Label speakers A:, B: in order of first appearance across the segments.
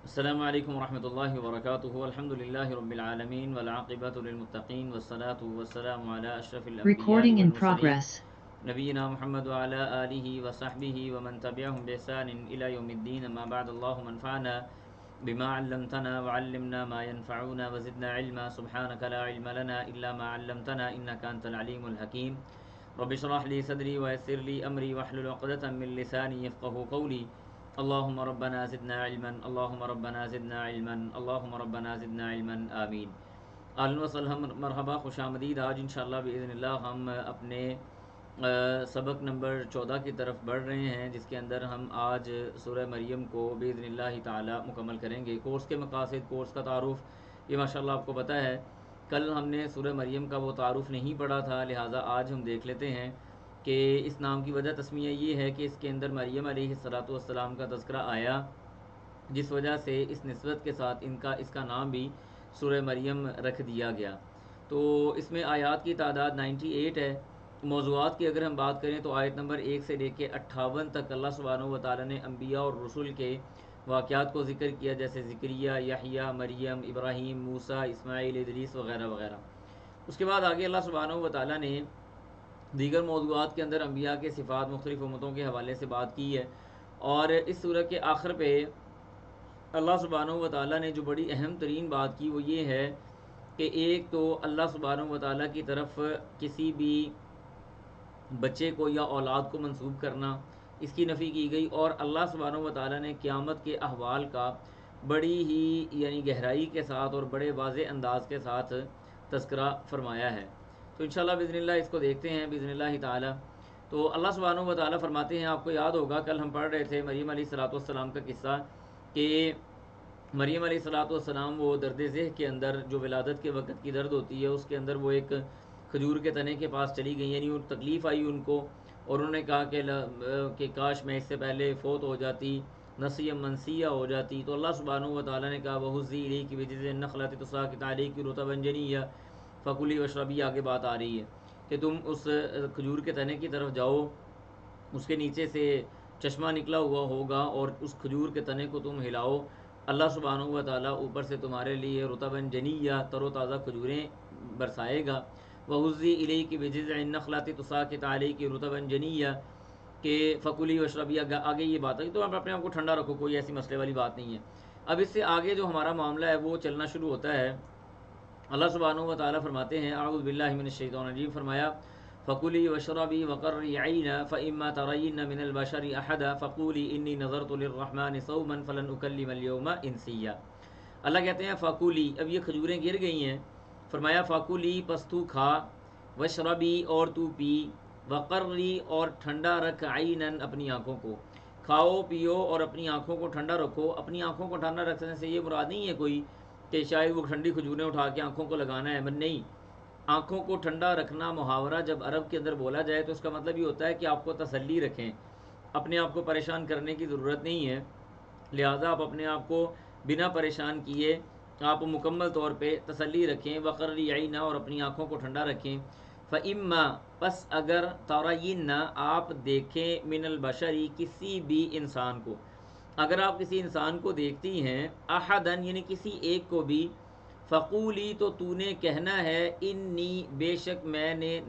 A: السلام علیکم ورحمۃ اللہ وبرکاتہ الحمد للہ رب العالمین والعاقبۃ للمتقین والصلاة والسلام علی اشرف الانبیاء
B: Recording in
A: والمرسلین
B: progress.
A: نبینا محمد وعلی آلہ وصحبہ ومن تبعہم بإحسان الی یوم الدین اما بعد اللہم انفعنا بما علمتنا وعلمنا ما ينفعنا وزدنا علما سبحانك لا علم لنا الا ما علمتنا انك انت العلیم الحکیم رب اشرح لي صدری ويسر لي امری واحلل عقدۃ من لسانی یفقهوا قولی اللہم ربنا زدنا علما اللہم ربنا زدنا علما اللہم ربنا زدنا علما آمین۔ اہلا وسہلا مرحبا، خوش آمدید۔ آج انشاءاللہ باذن اللہ ہم اپنے سبق نمبر 14 کی طرف بڑھ رہے ہیں، جس کے اندر ہم آج سورہ مریم کو باذن اللہ تعالی مکمل کریں گے۔ کورس کے مقاصد، کورس کا تعارف یہ ماشاءاللہ آپ کو پتہ ہے، کل ہم نے سورہ مریم کا وہ تعارف نہیں پڑھا تھا، لہٰذا آج ہم دیکھ لیتے ہیں کہ اس نام کی وجہ تسمیہ یہ ہے کہ اس کے اندر مریم علیہ السلام کا تذکرہ آیا، جس وجہ سے اس نسبت کے ساتھ اس کا نام بھی سورہ مریم رکھ دیا گیا۔ تو اس میں آیات کی تعداد 98 ہے۔ موضوعات کی اگر ہم بات کریں تو آیت نمبر 1 سے لے کے 58 تک اللہ سبحانہ و تعالیٰ نے انبیاء اور رسول کے واقعات کو ذکر کیا، جیسے زکریا، یحییٰ، مریم، ابراہیم، موسیٰ، اسماعیل، ادریس وغیرہ وغیرہ۔ اس کے بعد آگے اللہ سبحانہ و تعالیٰ نے دیگر موضوعات کے اندر انبیاء کے صفات مختلف امتوں کے حوالے سے بات کی ہے، اور اس سورہ کے آخر پہ اللہ سبحانہ و تعالیٰ نے جو بڑی اہم ترین بات کی وہ یہ ہے کہ ایک تو اللہ سبحانہ و تعالیٰ کی طرف کسی بھی بچے کو یا اولاد کو منسوب کرنا، اس کی نفی کی گئی، اور اللہ سبحانہ و تعالیٰ نے قیامت کے احوال کا بڑی ہی گہرائی کے ساتھ اور بڑے واضح انداز کے ساتھ تذکرہ فرمایا ہے۔ تو انشاءاللہ بإذن اللہ اس کو دیکھتے ہیں بإذن اللہ تعالی۔ تو اللہ سبحانہ و تعالیٰ فرماتے ہیں، آپ کو یاد ہوگا کل ہم پڑھ رہے تھے مریم علیہ السلام کا قصہ، کہ مریم علیہ السلام وہ درد ذہ کے اندر جو ولادت کے وقت کی درد ہوتی ہے، اس کے اندر وہ ایک کھجور کے تنے کے پاس چلی گئی، یعنی تکلیف آئی ان کو، اور انہوں نے کہا کہ کاش میں اس سے پہلے فوت ہو جاتی، نسیم منسیہ ہو جاتی۔ تو اللہ سبحانہ و تعالیٰ نے کہا وَهُزِّي إِلَيْكِ بِجِذْعِ النَّخْلَةِ تُسَاقِطْ عَلَيْكِ رُطَبًا جَنِيًّا فَكُلِي وَاشْرَبِي، آگے بات آ رہی ہے کہ تم اس کھجور کے تنے کی طرف جاؤ، اس کے نیچے سے چشمہ نکلا ہوا ہوگا، اور اس کھجور کے تنے کو تم ہلاؤ، اللہ سبحانہ و تعالیٰ اوپر سے تمہارے لیے رطبًا جنیّا، تر و تازہ کھجوریں برسائے گا۔ وَهُزِّي إِلَيْكِ بِجِذْعِ النَّخْلَةِ تُسَاقِطْ عَلَيْكِ رُطَبًا جَنِيًّا، کہ فَكُلِي وَاشْرَبِي، آگے یہ بات ہے، تو آپ اپنے آپ کو ٹھنڈا رکھو، کوئی ایسی مسئلے والی بات نہیں ہے۔ اب اس سے آگے جو ہمارا معاملہ ہے وہ چلنا شروع ہوتا ہے۔ اللہ سبحانہ و تعالیٰ فرماتے ہیں، اعوذ باللہ من الشیطان الرجیم، فرمایا فَكُلِي وَاشْرَبِي وَقَرِّي عَيْنًا فَإِمَّا تَرَيِنَّ مِنَ الْبَشَرِ أَحَدًا فَقُولِي إِنِّي نَذَرْتُ لِلرَّحْمَنِ صَوْمًا فَلَنْ أُكَلِّمَ الْيَوْمَ إِنسِيًّا۔ اللہ کہتے ہیں فَكُلِي، اب یہ کھجوریں گر گئی ہیں، فرمایا فَكُلِي، پس تو کھا، وَاشْرَبِي، اور تو پی، وَقَرِّي، اور ٹھنڈا رکھ، عَيْنًا، اپنی آنکھوں کو، کھاؤ پیو اور اپنی آنکھوں کو ٹھنڈا رکھو۔ اپنی آنکھوں کو ٹھنڈا رکھنے سے یہ مراد نہیں ہے کوئی کہ شاید وہ ٹھنڈی کھجوریں اٹھا کے آنکھوں کو لگانا ہے، نہیں، آنکھوں کو ٹھنڈا رکھنا محاورہ جب عرب کے اندر بولا جائے تو اس کا مطلب یہ ہوتا ہے کہ آپ کو تسلی رکھیں، اپنے آپ کو پریشان کرنے کی ضرورت نہیں ہے، لہٰذا آپ اپنے آپ کو بنا پریشان کیے آپ مکمل طور پہ تسلی رکھیں، وقرری عینا، اور اپنی آنکھوں کو ٹھنڈا رکھیں، فَإِمَّا، پس اگر، تَرَيِنَّ، آپ دیکھیں، من البشری، کسی بھی انسان کو، اگر آپ کسی انسان کو دیکھتی ہیں، احدن، یعنی کسی ایک کو بھی، فقولی، تو نے کہنا ہے، انی، بے شک میں نے،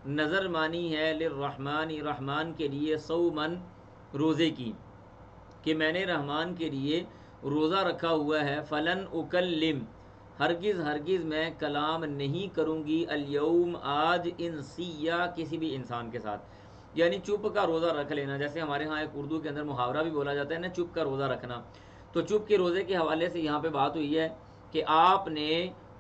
A: نظر مانی ہے، للرحمن، رحمان کے لیے، صومن، روزے کی، کہ میں نے رحمان کے لیے روزہ رکھا ہوا ہے، فلن اکلم، ہرگز میں کلام نہیں کروں گی، الیوم، آج، انسیہ، کسی بھی انسان کے ساتھ، یعنی چپ کا روزہ رکھ لینا، جیسے ہمارے ہاں ایک اردو کے اندر محاورہ بھی بولا جاتا ہے نا، چپ کا روزہ رکھنا، تو چپ کے روزے کے حوالے سے یہاں پہ بات ہوئی ہے کہ آپ نے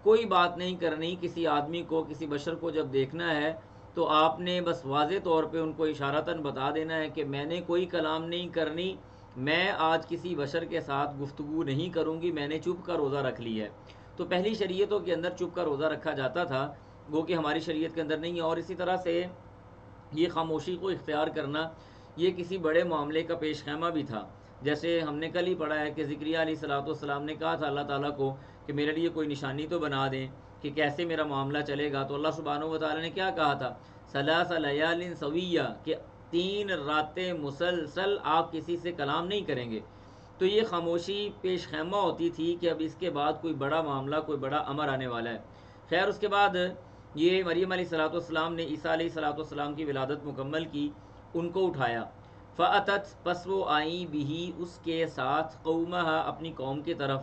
A: کوئی بات نہیں کرنی، کسی آدمی کو، کسی بشر کو جب دیکھنا ہے تو آپ نے بس واضح طور پہ ان کو اشارتاً بتا دینا ہے کہ میں نے کوئی کلام نہیں کرنی، میں آج کسی بشر کے ساتھ گفتگو نہیں کروں گی، میں نے چپ کا روزہ رکھ لی ہے۔ تو پہلی شریعتوں کے اندر چپ کا روزہ رکھا جاتا تھا، وہ کہ ہماری شریعت کے اندر نہیں ہے، اور اسی طرح سے یہ خاموشی کو اختیار کرنا یہ کسی بڑے معاملے کا پیش خیمہ بھی تھا، جیسے ہم نے کل ہی پڑھا ہے کہ زکریا علیہ السلام نے کہا تھا اللہ تعالیٰ کو کہ میرے لیے کوئی نشانی تو بنا دیں کہ کیسے میرا معاملہ چلے گا، تو اللہ سبحانہ و تعالیٰ نے کیا کہا تھا، ثلاث لیال سویہ، کہ 3 راتیں مسلسل آپ کسی سے کلام نہیں کریں گے، تو یہ خاموشی پیش خیمہ ہوتی تھی کہ اب اس کے بعد کوئی بڑا معاملہ، کوئی بڑا امر آنے والا ہے۔ خیر اس کے بعد یہ مریم علیہ الصلوۃ والسلام نے عیسیٰ علیہ الصلوۃ والسلام کی ولادت مکمل کی، ان کو اٹھایا۔ فَأَتَتْ پس وہ آئیں بھی اس کے ساتھ قومہا اپنی قوم کی طرف،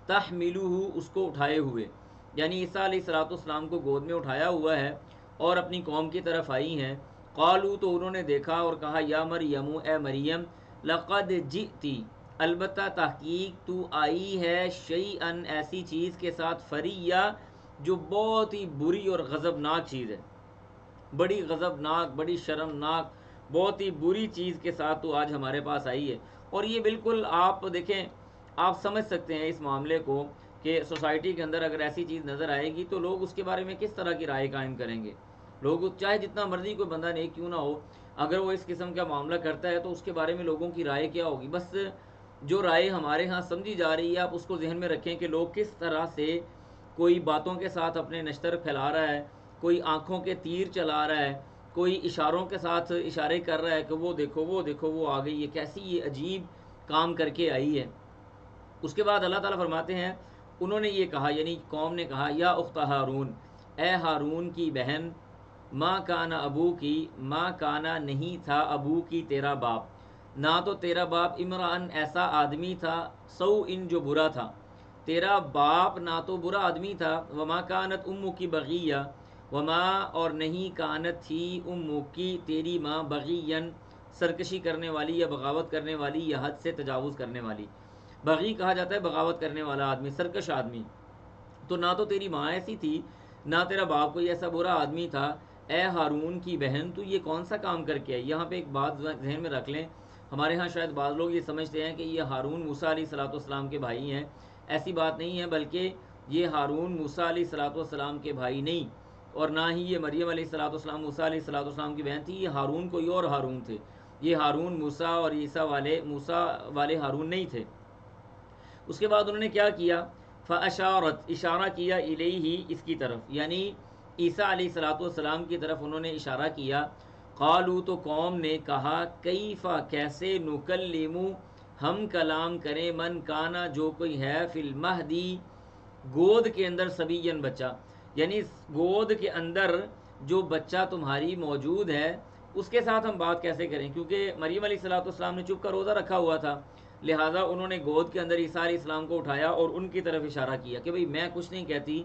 A: تحملہ اس کو اٹھائے ہوئے، یعنی عیسیٰ علیہ الصلوۃ والسلام کو گود میں اٹھایا ہوا ہے اور اپنی قوم کی طرف آئی ہیں۔ قالوا تو انہوں نے دیکھا اور کہا یا مریم اے مریم لقد جئتی البتہ تحقیق تو آئی ہے شیئن ایسی چیز کے ساتھ فریہ جو بہت ہی بری اور غضبناک چیز ہے، بڑی غضبناک، بڑی شرمناک، بہت ہی بری چیز کے ساتھ تو آج ہمارے پاس آئی ہے۔ اور یہ بالکل آپ دیکھیں، آپ سمجھ سکتے ہیں اس معاملے کو کہ سوسائٹی کے اندر اگر ایسی چیز نظر آئے گی تو لوگ اس کے بارے میں کس طرح کی رائے قائم کریں گے۔ لوگ چاہے جتنا مرضی کوئی بندہ نیک کیوں نہ ہو، اگر وہ اس قسم کا معاملہ کرتا ہے تو اس کے بارے میں لوگوں کی رائے کیا ہوگی؟ بس جو رائے ہمارے ہاں سمجھی جا رہی ہے آپ اس کو ذہن میں رکھیں کہ لوگ کس طرح سے کوئی باتوں کے ساتھ اپنے نشتر پھیلا رہا ہے، کوئی آنکھوں کے تیر چلا رہا ہے، کوئی اشاروں کے ساتھ اشارے کر رہا ہے کہ وہ دیکھو وہ دیکھو وہ آ گئی، یہ کیسی یہ عجیب کام کر کے آئی ہے۔ اس کے بعد اللہ تعالیٰ فرماتے ہیں انہوں نے یہ کہا، یعنی قوم نے کہا یا اخت ہارون اے ہارون کی بہن، ماں کانا ابو کی، ماں کانا نہیں تھا ابو کی تیرا باپ، نہ تو تیرا باپ عمران ایسا آدمی تھا، سو ان جو برا تھا، تیرا باپ نہ تو برا آدمی تھا، وما کانت امو کی بغیہ، وما اور نہیں کانت تھی امو کی تیری ماں بغین سرکشی کرنے والی یا بغاوت کرنے والی یا حد سے تجاوز کرنے والی۔ بغی کہا جاتا ہے بغاوت کرنے والا آدمی، سرکش آدمی۔ تو نہ تو تیری ماں ایسی تھی نہ تیرا باپ کوئی ایسا برا آدمی تھا، اے ہارون کی بہن تو یہ کون سا کام کر کے آئی؟ یہاں پہ ایک بات ذہن میں رکھ لیں، ہمارے ہاں شاید بعض لوگ یہ سمجھتے ہیں کہ یہ ہارون موسیٰ علیہ الصلوۃ والسلام کے بھائی ہیں، ایسی بات نہیں ہے، بلکہ یہ ہارون موسیٰ علیہ الصلوۃ والسلام کے بھائی نہیں، اور نہ ہی یہ مریم علیہ الصلوۃ والسلام موسیٰ علیہ الصلوۃ والسلام کی بہن تھی، یہ ہارون کوئی اور ہارون تھے، یہ ہارون موسیٰ اور عیسیٰ والے ہارون نہیں تھے۔ اس کے بعد انہوں نے کیا کیا؟ فَأَشَارَتْ اشارہ کیا الیہ اس کی طرف، یعنی عیسیٰ علیہ الصلوۃ والسلام کی طرف انہوں نے اشارہ کیا۔ قالوا تو قوم نے کہا کیف کیسے، نکلم ہم کلام کریں، من کانا جو کوئی ہے، فی المہدی گود کے اندر، صبیًا بچہ، یعنی گود کے اندر جو بچہ تمہاری موجود ہے اس کے ساتھ ہم بات کیسے کریں؟ کیونکہ مریم علیہ الصلوۃ والسلام نے چپ کر روزہ رکھا ہوا تھا، لہٰذا انہوں نے گود کے اندر عیسیٰ علیہ السلام کو اٹھایا اور ان کی طرف اشارہ کیا کہ بھئی میں کچھ نہیں کہتی،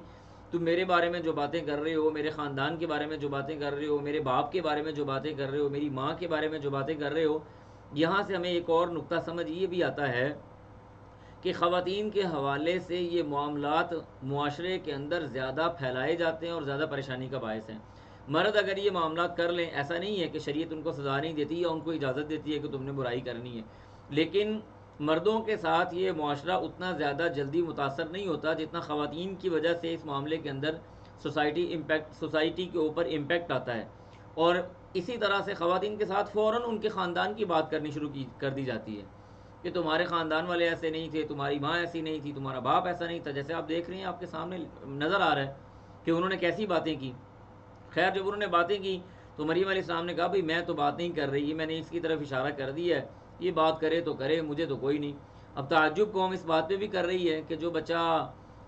A: تم میرے بارے میں جو باتیں کر رہے ہو، میرے خاندان کے بارے میں جو باتیں کر رہے ہو، میرے باپ کے بارے میں جو باتیں کر رہے ہو، میری ماں کے بارے میں جو باتیں کر رہے ہو، یہاں سے ہمیں ایک اور نقطہ سمجھ یہ بھی آتا ہے کہ خواتین کے حوالے سے یہ معاملات معاشرے کے اندر زیادہ پھیلائے جاتے ہیں اور زیادہ پریشانی کا باعث ہیں۔ مرد اگر یہ معاملات کر لیں، ایسا نہیں ہے کہ شریعت ان کو سزا نہیں دیتی یا ان کو اجازت دیتی ہے کہ تم نے برائی کرنی ہے، لیکن مردوں کے ساتھ یہ معاشرہ اتنا زیادہ جلدی متاثر نہیں ہوتا جتنا خواتین کی وجہ سے اس معاملے کے اندر سوسائٹی کے اوپر امپیکٹ آتا ہے، اور اسی طرح سے خواتین کے ساتھ فوراً ان کے خاندان کی بات کرنی شروع کر دی جاتی ہے کہ تمہارے خاندان والے ایسے نہیں تھے، تمہاری ماں ایسی نہیں تھی، تمہارا باپ ایسا نہیں تھا، جیسے آپ دیکھ رہے ہیں آپ کے سامنے نظر آ رہا ہے کہ انہوں نے کیسی باتیں کی۔ خیر جب انہوں نے باتیں کی تو مریم علیہ السلام نے کہا بھئی میں تو بات نہیں کر رہی، میں نے اس کی طرف اشارہ کر دیا ہے، یہ بات کرے تو کرے، مجھے تو کوئی نہیں۔ اب تعجب قوم اس بات پہ بھی کر رہی ہے کہ جو بچہ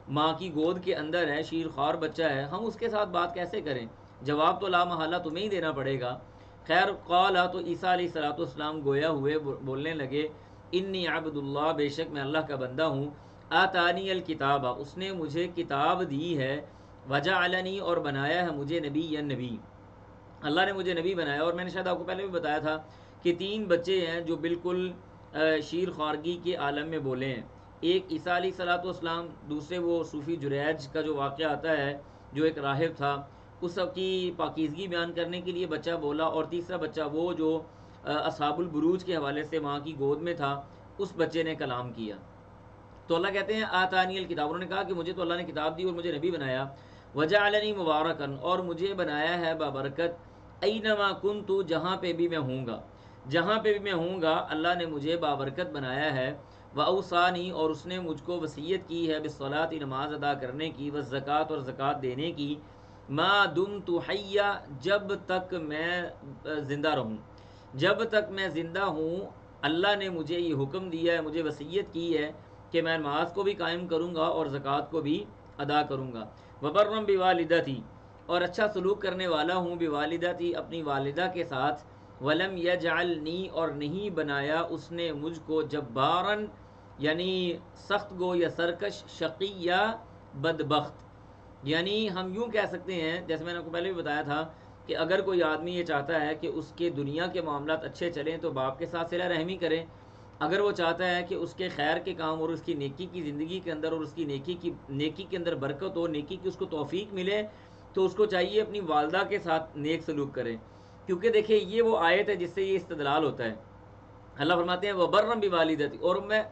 A: ماں کی گود کے اندر ہے، شیر خوار بچہ ہے، ہم اس کے ساتھ بات کیسے کریں؟ جواب تو لا محالہ تمہیں ہی دینا پڑے گا۔ خیر قال تو عیسیٰ علیہ الصلوۃ والسلام گویا ہوئے بولنے لگے انی عبد اللہ، بے شک میں اللہ کا بندہ ہوں، آتانی الکتاب، اس نے مجھے کتاب دی ہے، وجعلنی اور بنایا ہے مجھے نبی یا نبی، اللہ نے مجھے نبی بنایا۔ اور میں نے شاید آپ کو پہلے بھی بتایا تھا کہ 3 بچے ہیں جو بالکل شیر خوارگی کے عالم میں بولے ہیں، ایک عیسیٰ علیہ الصلوۃ والسلام، دوسرے وہ صوفی جریج کا جو واقعہ آتا ہے جو ایک راہب تھا، اس کی پاکیزگی بیان کرنے کے لیے بچہ بولا، اور تیسرا بچہ وہ جو اصحاب البروج کے حوالے سے ماں کی گود میں تھا، اس بچے نے کلام کیا۔ تو اللہ کہتے ہیں آتانی الکتاب، انہوں نے کہا کہ مجھے تو اللہ نے کتاب دی اور مجھے نبی بنایا، وجعلنی مبارکن، اور مجھے بنایا ہے بابرکت، اینما کنت، جہاں پہ بھی میں ہوں گا، جہاں پہ بھی میں ہوں گا اللہ نے مجھے بابرکت بنایا ہے، واوصانی، اور اس نے مجھ کو وصیت کی ہے، بالصلاۃ، نماز ادا کرنے کی، والزکوٰۃ، اور زکوٰۃ دینے کی، ما دمت حیا، جب تک میں زندہ رہوں، جب تک میں زندہ ہوں اللہ نے مجھے یہ حکم دیا ہے، مجھے وصیت کی ہے کہ میں نماز کو بھی قائم کروں گا اور زکوٰۃ کو بھی ادا کروں گا۔ وبرم بوالدتی، اور اچھا سلوک کرنے والا ہوں بوالدتی، اپنی والدہ کے ساتھ۔ ولم یجعلنی، اور نہیں بنایا اس نے مجھ کو جبارن یعنی سخت گو یا سرکش، شقی یا بدبخت۔ یعنی ہم یوں کہہ سکتے ہیں، جیسے میں نے آپ کو پہلے بھی بتایا تھا کہ اگر کوئی آدمی یہ چاہتا ہے کہ اس کے دنیا کے معاملات اچھے چلیں تو باپ کے ساتھ صلہ رحمی کرے۔ اگر وہ چاہتا ہے کہ اس کے خیر کے کام اور اس کی نیکی کی زندگی کے اندر اور اس کی نیکی کے اندر برکت ہو، نیکی کی اس کو توفیق ملے، تو اس کو چاہیے اپنی والدہ کے ساتھ نیک سلوک کرے۔ کیونکہ دیکھیں یہ وہ آیت ہے جس سے یہ استدلال ہوتا ہے۔ اللہ فرماتے ہیں وبرم بوالدتی، اور میں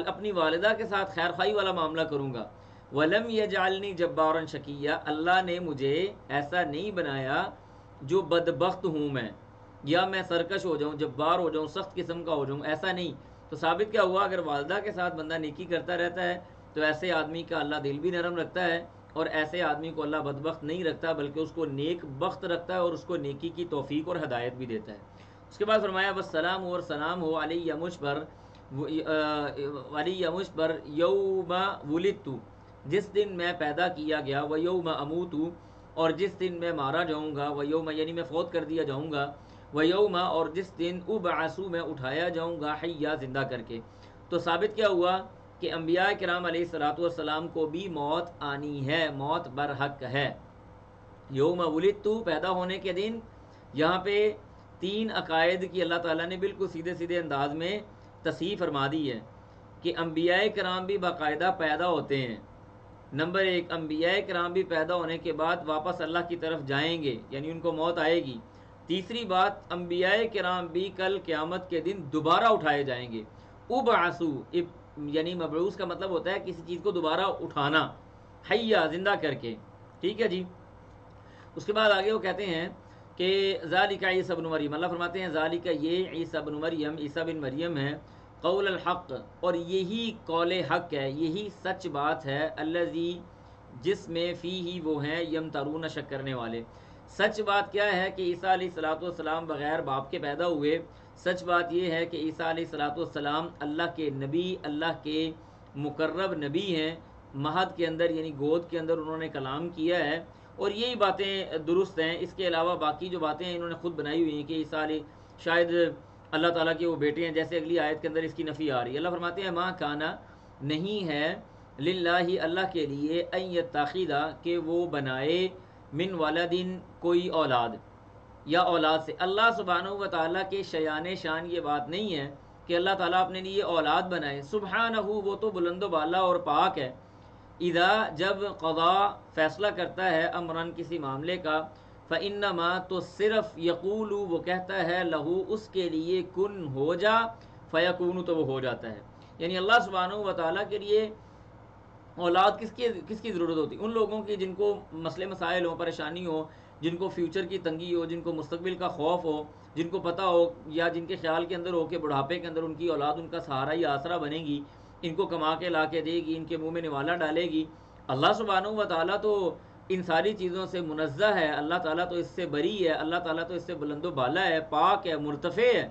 A: اپنی والدہ کے ساتھ خیر خواہی والا معاملہ کروں گا۔ ولم یجعلنی جبارا شقیا، اللہ نے مجھے ایسا نہیں بنایا جو بدبخت ہوں میں، یا میں سرکش ہو جاؤں، جبار ہو جاؤں، سخت قسم کا ہو جاؤں، ایسا نہیں۔ تو ثابت کیا ہوا، اگر والدہ کے ساتھ بندہ نیکی کرتا رہتا ہے تو ایسے آدمی کا اللہ دل بھی نرم رکھتا ہے، اور ایسے آدمی کو اللہ بدبخت نہیں رکھتا بلکہ اس کو نیک بخت رکھتا ہے اور اس کو نیکی کی توفیق اور ہدایت بھی دیتا ہے۔ اس کے بعد فرمایا والسلام، اور سلام ہو علیہ مجھ پر یوم ولدت، جس دن میں پیدا کیا گیا، و یوم اموت، اور جس دن میں مارا جاؤں گا، و یوم یعنی میں فوت کر دیا جاؤں گا، و یوم اور جس دن ابعث میں اٹھایا جاؤں گا، حیا زندہ کر کے۔ تو ثابت کیا ہوا کہ انبیاء کرام علیہ الصلوۃ والسلام کو بھی موت آنی ہے، موت برحق ہے۔ یوم ولدت، پیدا ہونے کے دن، یہاں پہ 3 عقائد کی اللہ تعالیٰ نے بالکل سیدھے سیدھے انداز میں تصحیح فرما دی ہے کہ انبیاء کرام بھی باقاعدہ پیدا ہوتے ہیں۔ نمبر 1، انبیاء کرام بھی پیدا ہونے کے بعد واپس اللہ کی طرف جائیں گے، یعنی ان کو موت آئے گی۔ تیسری بات، انبیاء کرام بھی کل قیامت کے دن دوبارہ اٹھائے جائیں گے۔ ابعثو یعنی مبعوث کا مطلب ہوتا ہے کسی چیز کو دوبارہ اٹھانا، حیا زندہ کر کے، ٹھیک ہے جی۔ اس کے بعد آگے وہ کہتے ہیں کہ ذالک عیسی بن مریم، اللہ فرماتے ہیں ذالک یہ عیسی بن مریم، عیسی بن مریم ہے، قول الحق، اور یہی قول حق ہے، یہی سچ بات ہے، الذی جس میں فیہ وہ ہیں یمترون شک کرنے والے۔ سچ بات کیا ہے کہ عیسیٰ علیہ الصلوۃ والسلام بغیر باپ کے پیدا ہوئے۔ سچ بات یہ ہے کہ عیسیٰ علیہ الصلوۃ والسلام اللہ کے نبی، اللہ کے مقرب نبی ہیں، مہد کے اندر یعنی گود کے اندر انہوں نے کلام کیا ہے، اور یہی باتیں درست ہیں۔ اس کے علاوہ باقی جو باتیں ہیں انہوں نے خود بنائی ہوئی ہیں کہ عیسیٰ علیہ شاید اللہ تعالیٰ کے وہ بیٹے ہیں، جیسے اگلی آیت کے اندر اس کی نفی آ رہی ہے۔ اللہ فرماتے ہیں ما کانا، نہیں ہے، للہ اللہ کے لیے، ان یتخذ کہ وہ بنائے، من ولدن کوئی اولاد، یا اولاد سے۔ اللہ سبحانہ و تعالیٰ کے شان یہ بات نہیں ہے کہ اللہ تعالیٰ اپنے لیے اولاد بنائے، سبحانہ وہ تو بلند و بالا اور پاک ہے۔ اذا جب قضا فیصلہ کرتا ہے، امرن کسی معاملے کا، فانما تو صرف یقول وہ کہتا ہے، لہو اس کے لیے، کن ہو جا، فیکون تو وہ ہو جاتا ہے۔ یعنی اللہ سبحانہ و تعالیٰ کے لیے اولاد کس کی ضرورت ہوتی؟ ان لوگوں کی جن کو مسئلے مسائل ہو، پریشانی ہو، جن کو فیوچر کی تنگی ہو، جن کو مستقبل کا خوف ہو، جن کو پتہ ہو یا جن کے خیال کے اندر ہو کہ بڑھاپے کے اندر ان کی اولاد ان کا سہارا یا آسرا بنے گی، ان کو کما کے لا کے دے گی، ان کے منہ میں نوالا ڈالے گی۔ اللہ سبحانہ و تعالیٰ تو ان ساری چیزوں سے منزہ ہے، اللہ تعالیٰ تو اس سے بری ہے، اللہ تعالیٰ تو اس سے بلند و بالا ہے، پاک ہے، مرتفع ہے،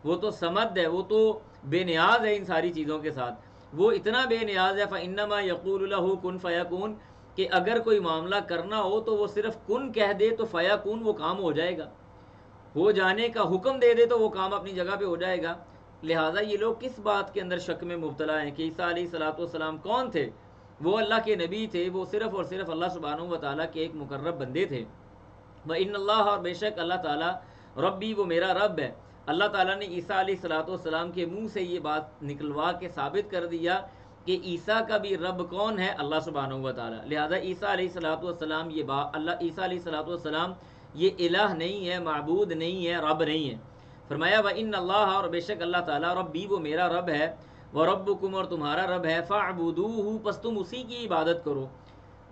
A: وہ تو صمد ہے، وہ تو بے نیاز ہے ان ساری چیزوں کے ساتھ، وہ اتنا بے نیاز ہے۔ فَإِنَّمَا يَقُولُ لَهُ كُن فَيَكُونُ، کہ اگر کوئی معاملہ کرنا ہو تو وہ صرف کن کہہ دے تو فیکون وہ کام ہو جائے گا، ہو جانے کا حکم دے دے تو وہ کام اپنی جگہ پہ ہو جائے گا۔ لہٰذا یہ لوگ کس بات کے اندر شک میں مبتلا ہیں کہ عیسیٰ علیہ الصلوۃ والسلام کون تھے؟ وہ اللہ کے نبی تھے، وہ صرف اور صرف اللہ سبحانہ و تعالیٰ کے ایک مقرب بندے تھے۔ وَإِنَّ اللَّهَ، اور بے شک اللہ تعالیٰ، ربی وہ میرا رب ہے۔ اللہ تعالیٰ نے عیسیٰ علیہ الصلوۃ والسلام کے منہ سے یہ بات نکلوا کے ثابت کر دیا کہ عیسیٰ کا بھی رب کون ہے؟ اللہ سبحانہ و تعالیٰ۔ لہذا عیسیٰ علیہ الصلوۃ والسلام عیسیٰ علیہ الصلوۃ والسلام یہ الہ نہیں ہے، معبود نہیں ہے، رب نہیں ہے۔ فرمایا وَإِنَّ اللَّهَ، اور بے شک اللہ تعالیٰ، ربی وہ میرا رب ہے، وَرَبُّكُمْ اور تمہارا رب ہے، فَاعْبُدُوهُ پس تم اسی کی عبادت کرو۔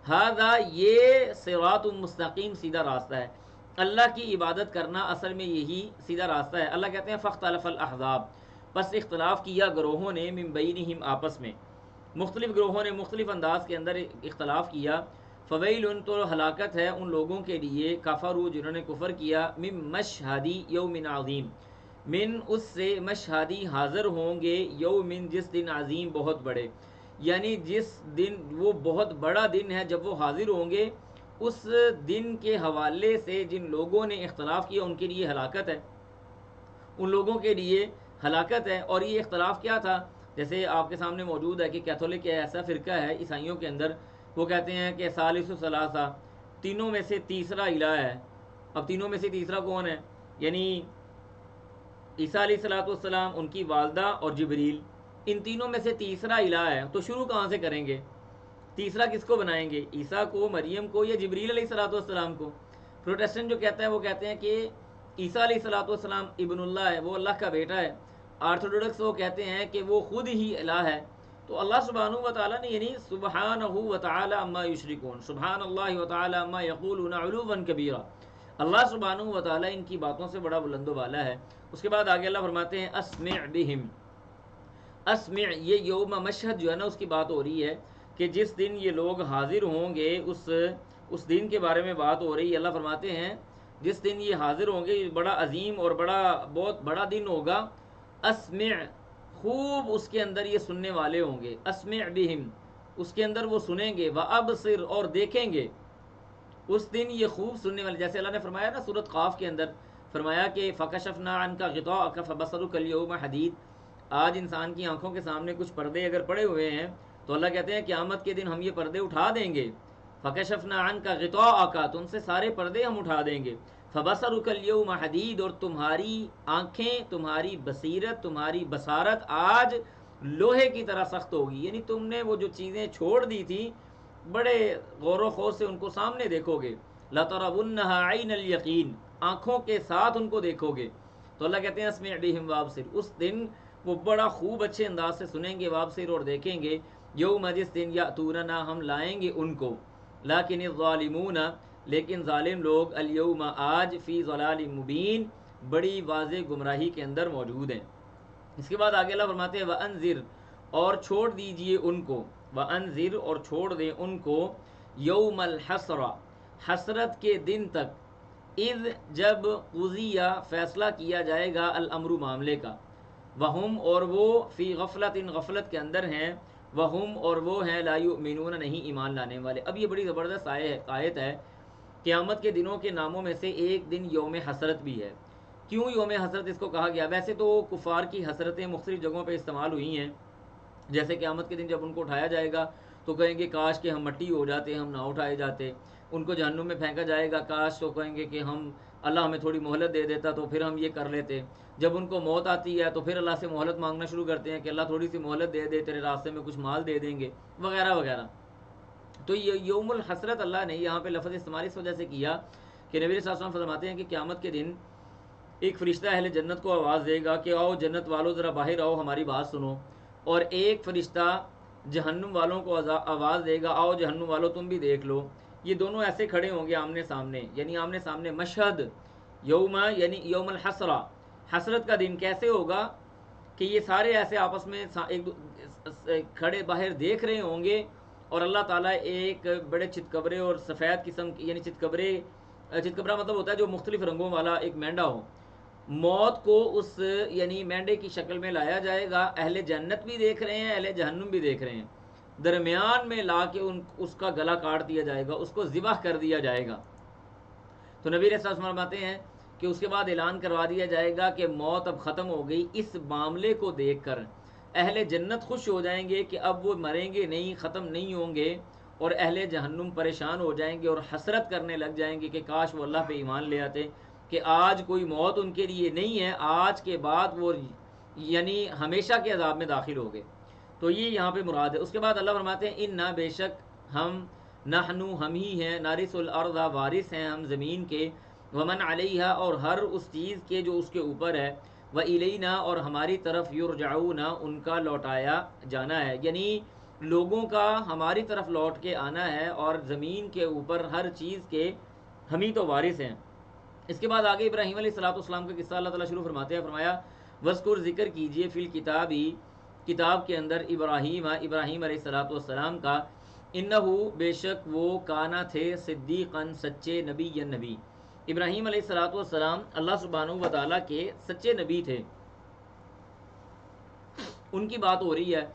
A: ھذا یہ صراط مستقیم سیدھا راستہ ہے۔ اللہ کی عبادت کرنا اصل میں یہی سیدھا راستہ ہے۔ اللہ کہتے ہیں فاختلف الاحزاب، پس اختلاف کیا گروہوں نے، من بینہم آپس میں، مختلف گروہوں نے مختلف انداز کے اندر اختلاف کیا۔ فویل تو ہلاکت ہے ان لوگوں کے لیے، کفروا جنہوں نے کفر کیا، من مشہدی یوم عظیم، من اس سے مشہدی حاضر ہوں گے، یومن جس دن عظیم بہت بڑے، یعنی جس دن وہ بہت بڑا دن ہے جب وہ حاضر ہوں گے، اس دن کے حوالے سے جن لوگوں نے اختلاف کیا ان کے لیے ہلاکت ہے، ان لوگوں کے لیے ہلاکت ہے۔ اور یہ اختلاف کیا تھا؟ جیسے آپ کے سامنے موجود ہے کہ کیتھولک ایسا فرقہ ہے عیسائیوں کے اندر، وہ کہتے ہیں کہ ثالث و ثلاثہ، تینوں میں سے تیسرا الہ ہے۔ اب تینوں میں سے تیسرا کون ہے؟ یعنی عیسیٰ علیہ الصلوۃ والسلام، ان کی والدہ اور جبریل، ان تینوں میں سے تیسرا الہ ہے۔ تو شروع کہاں سے کریں گے؟ تیسرا کس کو بنائیں گے؟ عیسیٰ کو، مریم کو، یا جبریل علیہ الصلوۃ والسلام کو؟ پروٹیسٹنٹ جو کہتا ہے وہ کہتے ہیں کہ عیسیٰ علیہ الصلوۃ والسلام ابن اللہ ہے، وہ اللہ کا بیٹا ہے۔ آرتھوڈوکس وہ کہتے ہیں کہ وہ خود ہی الہ ہے۔ تو اللہ سبحانہ و تعالیٰ نے، یعنی سبحانہ و تعالیٰ عما یشرکون، سبحان اللہ و تعالیٰ عما یقولون علوا کبیرا، اللہ سبحانہ و تعالیٰ ان کی باتوں سے بڑا بلند و بالا ہے۔ اس کے بعد آگے اللہ فرماتے ہیں اسمع بہم، اسمع، یہ یوم مشہد جو ہے نا اس کی بات ہو رہی ہے کہ جس دن یہ لوگ حاضر ہوں گے، اس دن کے بارے میں بات ہو رہی ہے۔ اللہ فرماتے ہیں جس دن یہ حاضر ہوں گے، بڑا عظیم اور بہت بڑا دن ہوگا۔ اسمع، خوب اس کے اندر یہ سننے والے ہوں گے، اسمع بہم، اس کے اندر وہ سنیں گے، وابصر، اور دیکھیں گے۔ اس دن یہ خوب سننے والے، جیسے اللہ نے فرمایا نا سورۃ قاف کے اندر، فرمایا کہ فکشفنا عنک غطاءک فبصرک اليوم حدید، آج انسان کی آنکھوں کے سامنے کچھ پردے اگر پڑے ہوئے ہیں تو اللہ کہتے ہیں قیامت کے دن ہم یہ پردے اٹھا دیں گے۔ فکشفنا عنک غطاءک، تم سے سارے پردے ہم اٹھا دیں گے۔ فبصرک اليوم حدید، اور تمہاری آنکھیں، تمہاری بصیرت، تمہاری بصارت آج لوہے کی طرح سخت ہوگی، یعنی تم نے وہ جو چیزیں چھوڑ دی تھی بڑے غور و خوض سے ان کو سامنے دیکھو گے۔ لَتَرَوُنَّهَا عَيْنَ الْيَقِينِ، آنکھوں کے ساتھ ان کو دیکھو گے۔ تو اللہ کہتے ہیں اسمع بہم وابصر، اس دن وہ بڑا خوب اچھے انداز سے سنیں گے، وابصر، اور دیکھیں گے۔ یوم، جس دن، یأتوننا، ہم لائیں گے ان کو، لیکن الظالمون، لیکن ظالم لوگ، الیوم، آج، فی ضلال مبین، بڑی واضح گمراہی کے اندر موجود ہیں۔ اس کے بعد آگے اللہ فرماتے ہیں وَأَنذِرْ، اور چھوڑ دیجئے ان کو، وَأَنذِرْ، اور چھوڑ دیں ان کو، یوم الحسرہ، حسرت کے دن تک، اذ، جب، قضیہ، فیصلہ کیا جائے گا، الامر، معاملے کا، وہم، اور وہ، فی غفلت، غفلت کے اندر ہیں، وہم، اور وہ ہیں، لا یؤمنون، نہیں ایمان لانے والے۔ اب یہ بڑی زبردست آیت ہے۔ قیامت کے دنوں کے ناموں میں سے ایک دن یوم حسرت بھی ہے۔ کیوں یوم حسرت اس کو کہا گیا؟ ویسے تو کفار کی حسرتیں مختلف جگہوں پہ استعمال ہوئی ہیں، جیسے قیامت کے دن جب ان کو اٹھایا جائے گا تو کہیں گے کاش کہ ہم مٹی ہو جاتے، ہم نہ اٹھائے جاتے۔ ان کو جہنم میں پھینکا جائے گا، کاش، تو کہیں گے کہ ہم، اللہ ہمیں تھوڑی مہلت دے دیتا تو پھر ہم یہ کر لیتے۔ جب ان کو موت آتی ہے تو پھر اللہ سے مہلت مانگنا شروع کرتے ہیں کہ اللہ تھوڑی سی مہلت دے دے، تیرے راستے میں کچھ مال دے دیں گے، وغیرہ وغیرہ۔ تو یہ یوم الحسرت اللہ نے یہاں پہ لفظ استعمال اس وجہ سے کیا کہ نبی صلی اللہ علیہ وسلم فرماتے ہیں کہ قیامت کے دن ایک فرشتہ اہل جنت کو آواز دے گا کہ آؤ جنت والو ذرا باہر آؤ، ہماری بات سنو، اور ایک فرشتہ جہنم والوں کو آواز دے گا آؤ جہنم والو تم بھی دیکھ لو۔ یہ دونوں ایسے کھڑے ہوں گے آمنے سامنے، یعنی آمنے سامنے، مشہد، یوم، یعنی یوم الحسرہ، حسرت کا دن کیسے ہوگا کہ یہ سارے ایسے آپس میں ایک کھڑے باہر دیکھ رہے ہوں گے، اور اللہ تعالیٰ ایک بڑے چتکبرے اور سفید قسم کی، یعنی چتکبرا مطلب ہوتا ہے جو مختلف رنگوں والا ایک مینڈا ہو، موت کو اس، یعنی مینڈے کی شکل میں لایا جائے گا۔ اہل جنت بھی دیکھ رہے ہیں، اہل جہنم بھی دیکھ رہے ہیں، درمیان میں لا کے اس کا گلا کاٹ دیا جائے گا، اس کو ذبح کر دیا جائے گا۔ تو نبی صلی اللہ علیہ وسلم فرماتے ہیں کہ اس کے بعد اعلان کروا دیا جائے گا کہ موت اب ختم ہو گئی۔ اس معاملے کو دیکھ کر اہل جنت خوش ہو جائیں گے کہ اب وہ مریں گے نہیں، ختم نہیں ہوں گے، اور اہل جہنم پریشان ہو جائیں گے اور حسرت کرنے لگ جائیں گے کہ کاش وہ اللہ پہ ایمان لے آتے، کہ آج کوئی موت ان کے لیے نہیں ہے، آج کے بعد وہ یعنی ہمیشہ کے عذاب میں داخل ہو گئے۔ تو یہ یہاں پہ مراد ہے۔ اس کے بعد اللہ فرماتے ہیں انا، بے شک ہم، نحنو، ہم ہی ہیں، نارث الارض، وارث ہیں ہم زمین کے، ومن علیہا، اور ہر اس چیز کے جو اس کے اوپر ہے، وإلینا، اور ہماری طرف، یرجعون، ان کا لوٹایا جانا ہے، یعنی لوگوں کا ہماری طرف لوٹ کے آنا ہے، اور زمین کے اوپر ہر چیز کے ہم ہی تو وارث ہیں۔ اس کے بعد آگے ابراہیم علیہ السلام کا قصہ اللہ تعالیٰ شروع فرماتے ہیں، فرمایا وذکر، ذکر کیجئے، فی الکتاب، کتاب کے اندر، ابراہیم علیہ السلام کا، انہو، بے شک وہ، کانا تھے، صدیقاً، سچے، نبی، ابراہیم علیہ الصلوۃ والسلام اللہ سبحانہ و تعالیٰ کے سچے نبی تھے، ان کی بات ہو رہی ہے۔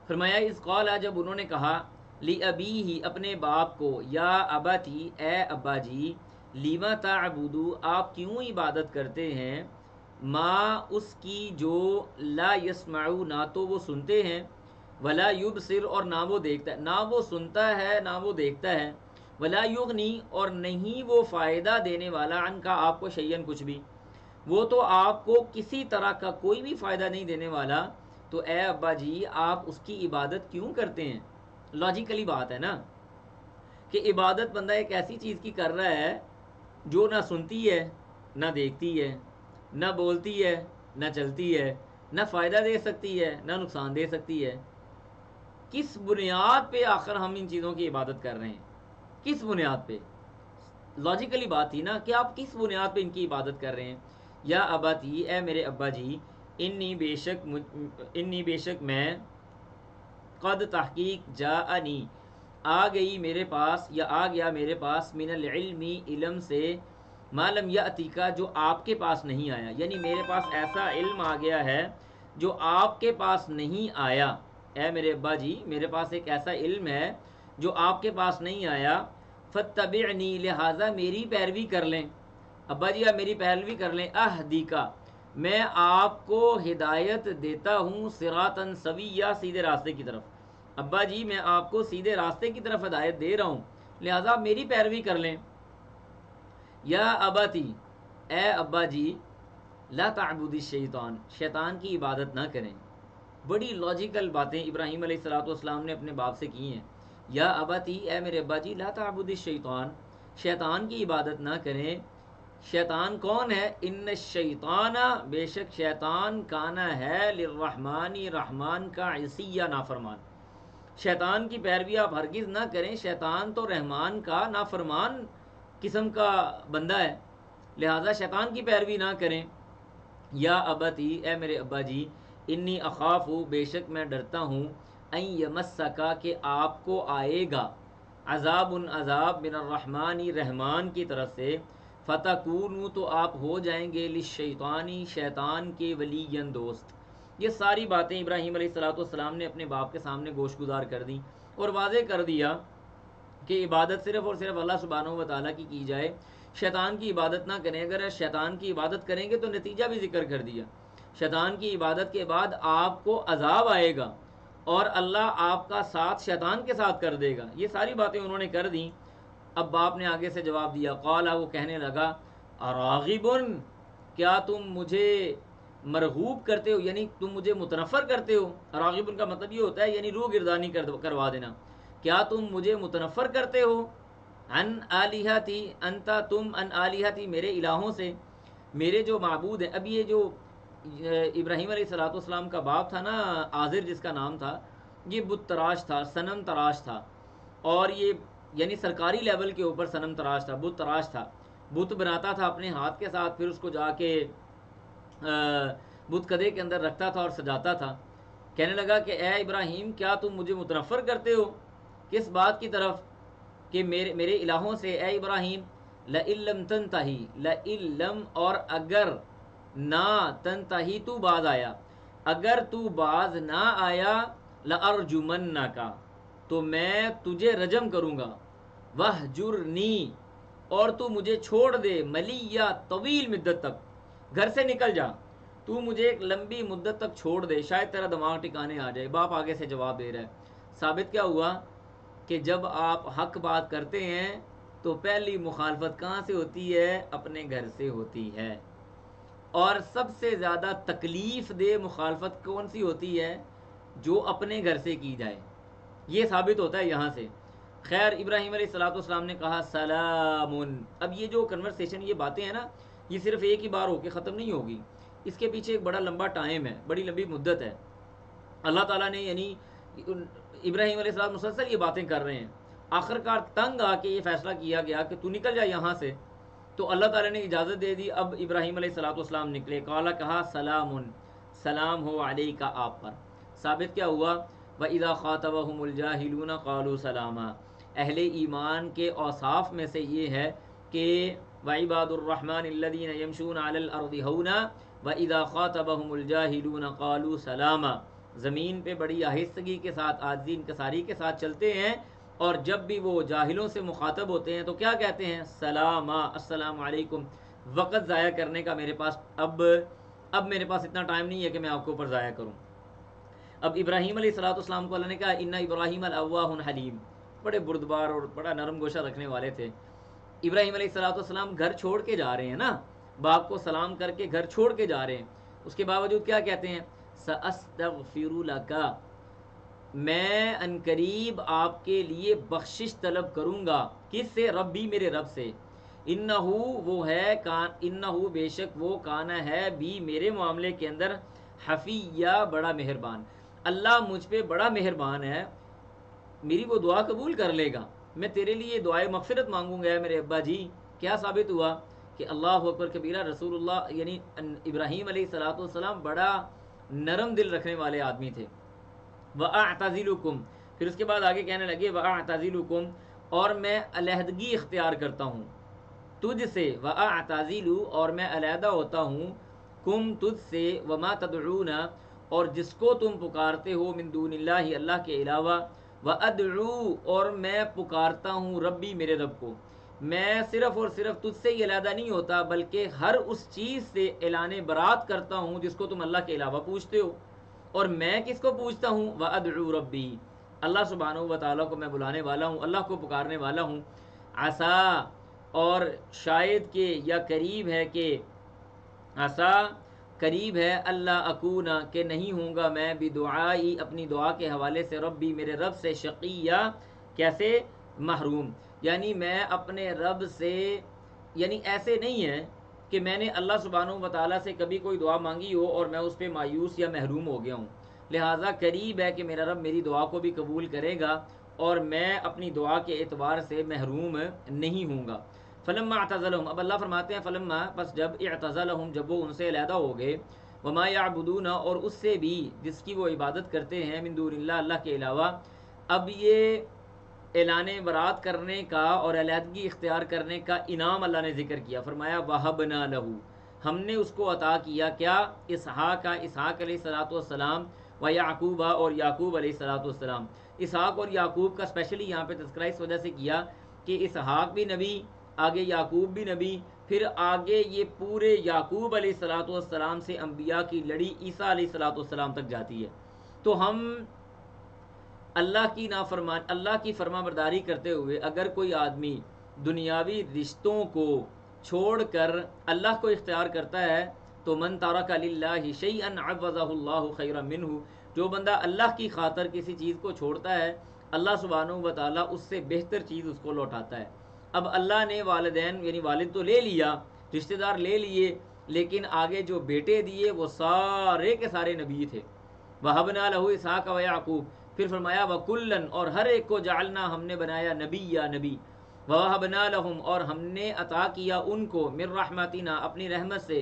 A: فرمایا اس قال، جب انہوں نے کہا لِأَبِيهِ اپنے باپ کو، یا ابتی اے ابا جی، لیما تعبدو آپ کیوں عبادت کرتے ہیں، ما اس کی جو لا یسمعو نہ تو وہ سنتے ہیں، ولا یبصر اور نہ وہ دیکھتا ہے، نہ وہ سنتا ہے نہ وہ دیکھتا ہے، ولا یغنی اور نہیں وہ فائدہ دینے والا عن کا آپ کو شیئن کچھ بھی، وہ تو آپ کو کسی طرح کا کوئی بھی فائدہ نہیں دینے والا، تو اے ابا جی آپ اس کی عبادت کیوں کرتے ہیں؟ لاجیکلی بات ہے نا کہ عبادت بندہ ایک ایسی چیز کی کر رہا ہے جو نہ سنتی ہے نہ دیکھتی ہے نہ بولتی ہے نہ چلتی ہے، نہ فائدہ دے سکتی ہے نہ نقصان دے سکتی ہے۔ کس بنیاد پہ آخر ہم ان چیزوں کی عبادت کر رہے ہیں؟ کس بنیاد پہ؟ لاجیکلی بات تھی نا کہ آپ کس بنیاد پہ ان کی عبادت کر رہے ہیں۔ یا اباتی اے میرے ابا جی، انی بے شک میں، قد تحقیق جاءنی آ گئی میرے پاس یا آ گیا میرے پاس، من العلم علم سے، ما لم یأتی کا جو آپ کے پاس نہیں آیا، یعنی میرے پاس ایسا علم آ گیا ہے جو آپ کے پاس نہیں آیا۔ اے میرے ابا جی میرے پاس ایک ایسا علم ہے جو آپ کے پاس نہیں آیا، فاتبعنی لہٰذا میری پیروی کر لیں۔ ابا جی آپ میری پیروی کر لیں، اہدیکا میں آپ کو ہدایت دیتا ہوں، صراطاً سویہ سیدھے راستے کی طرف۔ ابا جی میں آپ کو سیدھے راستے کی طرف ہدایت دے رہا ہوں، لہٰذا آپ میری پیروی کر لیں۔ یا اباتی اے ابا جی، لا تعبد الشیطان شیطان کی عبادت نہ کریں۔ بڑی لاجیکل باتیں ابراہیم علیہ الصلوۃ والسلام نے اپنے باپ سے کی ہیں۔ یا اباتی اے میرے ابا جی، لا تعبد الشیطان شیطان کی عبادت نہ کریں۔ شیطان کون ہے؟ ان الشیطان بے شک شیطان کانا ہے للرحمن رحمان کا عصیہ نافرمان۔ شیطان کی پیروی آپ ہرگز نہ کریں، شیطان تو رحمان کا نافرمان قسم کا بندہ ہے، لہٰذا شیطان کی پیروی نہ کریں۔ یا ابتی اے میرے ابا جی، انی اخاف بے شک میں ڈرتا ہوں، ان یمسکا کہ آپ کو آئے گا، عذاب عذاب من الرحمن رحمان کی طرف سے، فتکونوا تو آپ ہو جائیں گے للشیطانی شیطان کے ولیًا دوست۔ یہ ساری باتیں ابراہیم علیہ الصلوۃ والسلام نے اپنے باپ کے سامنے گوش گزار کر دیں اور واضح کر دیا کہ عبادت صرف اور صرف اللہ سبحانہ و تعالیٰ کی جائے، شیطان کی عبادت نہ کریں۔ اگر شیطان کی عبادت کریں گے تو نتیجہ بھی ذکر کر دیا، شیطان کی عبادت کے بعد آپ کو عذاب آئے گا اور اللہ آپ کا ساتھ شیطان کے ساتھ کر دے گا۔ یہ ساری باتیں انہوں نے کر دیں۔ اب باپ نے آگے سے جواب دیا، قال وہ کہنے لگا، اراغبن کیا تم مجھے مرغوب کرتے ہو، یعنی تم مجھے متنفر کرتے ہو۔ راغبن کا مطلب یہ ہوتا ہے یعنی روح گردانی کروا دینا۔ کیا تم مجھے متنفر کرتے ہو، ان آلیہتی انتا تم ان آلیہتی میرے الہوں سے، میرے جو معبود ہیں۔ اب یہ جو ابراہیم علیہ الصلوۃ والسلام کا باپ تھا نا، آزر جس کا نام تھا، یہ بت تراش تھا، صنم تراش تھا، اور یہ یعنی سرکاری لیول کے اوپر صنم تراش تھا، بت تراش تھا، بت بناتا تھا اپنے ہاتھ کے ساتھ، پھر اس کو جا کے بت کدے کے اندر رکھتا تھا اور سجاتا تھا۔ کہنے لگا کہ اے ابراہیم کیا تم مجھے متنفر کرتے ہو، کس بات کی طرف؟ کہ میرے الہوں سے۔ اے ابراہیم لئن لم تنتہی، لئن لم اور اگر نہ، تنتہی تو باز آیا، اگر تو باز نہ آیا، لارجمنک تو میں تجھے رجم کروں گا، وہجرنی اور تو مجھے چھوڑ دے، ملیہ طویل مدت تک، گھر سے نکل جا، تو مجھے ایک لمبی مدت تک چھوڑ دے، شاید تیرا دماغ ٹھکانے آ جائے۔ باپ آگے سے جواب دے رہا ہے۔ ثابت کیا ہوا کہ جب آپ حق بات کرتے ہیں تو پہلی مخالفت کہاں سے ہوتی ہے؟ اپنے گھر سے ہوتی ہے۔ اور سب سے زیادہ تکلیف دہ مخالفت کون سی ہوتی ہے؟ جو اپنے گھر سے کی جائے۔ یہ ثابت ہوتا ہے یہاں سے۔ خیر ابراہیم علیہ الصلوۃ والسلام نے کہا سلام۔ اب یہ جو کنورسیشن، یہ باتیں ہیں نا، یہ صرف ایک ہی بار ہو کے ختم نہیں ہوگی، اس کے پیچھے ایک بڑا لمبا ٹائم ہے، بڑی لمبی مدت ہے۔ اللہ تعالیٰ نے یعنی ابراہیم علیہ السلام مسلسل یہ باتیں کر رہے ہیں، آخر کار تنگ آ کے یہ فیصلہ کیا گیا کہ تو نکل جا یہاں سے، تو اللہ تعالیٰ نے اجازت دے دی۔ اب ابراہیم علیہ الصلوۃ والسلام نکلے، قالا کہا سلام، سلام ہو علیکا آپ پر۔ ثابت کیا ہوا؟ وَإِذَا خَاطَبَهُمُ الْجَاهِلُونَ قَالُوا سَلَامًا۔ اہل ایمان کے اوصاف میں سے یہ ہے کہ وعباد الرحمن الذین یمشون علی الارض ہونا واذا خاطبهم الجاہلون قالوا سلاما. زمین پہ بڑی آہستگی کے ساتھ، عاجزی انکساری کے ساتھ چلتے ہیں، اور جب بھی وہ جاہلوں سے مخاطب ہوتے ہیں تو کیا کہتے ہیں؟ سلاما، السلام علیکم. وقت ضائع کرنے کا میرے پاس اب میرے پاس اتنا ٹائم نہیں ہے کہ میں آپ کے اوپر ضائع کروں. اب ابراہیم علیہ الصلوۃ والسلام کو اللہ نے کہا ان ابراہیم الاواہ حلیم، بڑے بردبار اور بڑا نرم گوشہ رکھنے والے تھے. ابراہیم علیہ الصلوۃ والسلام گھر چھوڑ کے جا رہے ہیں نا، باپ کو سلام کر کے گھر چھوڑ کے جا رہے ہیں، اس کے باوجود کیا کہتے ہیں؟ سأستغفر لک، میں انقریب آپ کے لیے بخشش طلب کروں گا. کس سے؟ ربی، میرے رب سے. انہو، وہ ہے، انہو بے شک وہ، کانا ہے بھی میرے معاملے کے اندر، حفیہ بڑا مہربان. اللہ مجھ پہ بڑا مہربان ہے، میری وہ دعا قبول کر لے گا. میں تیرے لیے دعائے مغفرت مانگوں گا میرے ابا جی. کیا ثابت ہوا؟ کہ اللہ اکبر کبیرہ، رسول اللہ یعنی ابراہیم علیہ الصلوۃ والسلام بڑا نرم دل رکھنے والے آدمی تھے. وَأَعْتَزِلُكُمْ، پھر اس کے بعد آگے کہنے لگے وَأَعْتَزِلُكُمْ، اور میں علیحدگی اختیار کرتا ہوں تجھ سے. وَأَعْتَزِلُ، اور میں علیحدہ ہوتا ہوں، کم تجھ سے، وَمَا تَدْعُونَ، اور جس کو تم پکارتے ہو، من دون اللہ، اللہ کے علاوہ. وَأَدْعُو، اور میں پکارتا ہوں، ربی، میرے رب کو. میں صرف اور صرف تجھ سے ہی علیحدہ نہیں ہوتا، بلکہ ہر اس چیز سے اعلان برات کرتا ہوں جس کو تم اللہ کے علاوہ پوچھتے ہو. اور میں کس کو پوچھتا ہوں؟ وَأَدْعُو ربی، اللہ سبحانہ و تعالیٰ کو میں بلانے والا ہوں، اللہ کو پکارنے والا ہوں. عسیٰ، اور شاید کہ یا قریب ہے کہ، عسیٰ قریب ہے، اللہ اکونا کہ نہیں ہوں گا میں، بدعائی اپنی دعا کے حوالے سے، ربی میرے رب سے، شقیہ کیسے؟ محروم. یعنی میں اپنے رب سے، یعنی ایسے نہیں ہے کہ میں نے اللہ سبحانہ و تعالیٰ سے کبھی کوئی دعا مانگی ہو اور میں اس پہ مایوس یا محروم ہو گیا ہوں. لہٰذا قریب ہے کہ میرا رب میری دعا کو بھی قبول کرے گا، اور میں اپنی دعا کے اعتبار سے محروم نہیں ہوں گا. فلما اعتزلہم، اب اللہ فرماتے ہیں فلما، پس جب، اعتزلہم جب وہ ان سے علیحدہ ہو گئے، وما یعبدون، اور اس سے بھی جس کی وہ عبادت کرتے ہیں، من دون اللہ، اللہ کے علاوہ. اب یہ اعلان برات کرنے کا اور علیحدگی اختیار کرنے کا انعام اللہ نے ذکر کیا. فرمایا وَهَبْنَا لَهُ، ہم نے اس کو عطا کیا کیا؟ اسحاق علیہ الصلوۃ والسلام، و یعقوب، اور یعقوب علیہ الصلوۃ والسلام. اسحاق اور یعقوب کا اسپیشلی یہاں پہ تذکرہ اس وجہ سے کیا کہ اسحاق بھی نبی، آگے یعقوب بھی نبی، پھر آگے یہ پورے یعقوب علیہ الصلوۃ والسلام سے انبیاء کی لڑی عیسیٰ علیہ الصلوۃ والسلام تک جاتی ہے. تو ہم اللہ کی فرما برداری کرتے ہوئے اگر کوئی آدمی دنیاوی رشتوں کو چھوڑ کر اللہ کو اختیار کرتا ہے تو من ترک للہ شیئا عوضہ اللہ خیرا منہ، جو بندہ اللہ کی خاطر کسی چیز کو چھوڑتا ہے، اللہ سبحانہ و تعالیٰ اس سے بہتر چیز اس کو لوٹاتا ہے. اب اللہ نے والدین یعنی والد تو لے لیا، رشتہ دار لے لیے، لیکن آگے جو بیٹے دیے وہ سارے کے سارے نبی تھے. وَهَبْنَا لَهُ اسحاق وَيَعْقُوب، پھر فرمایا وَكُلًّا، اور ہر ایک کو جعلنا، ہم نے بنایا، نبی یا نبی. وَوَهَبْنَا لَهُمْ، اور ہم نے عطا کیا ان کو، من رحمتنا، اپنی رحمت سے.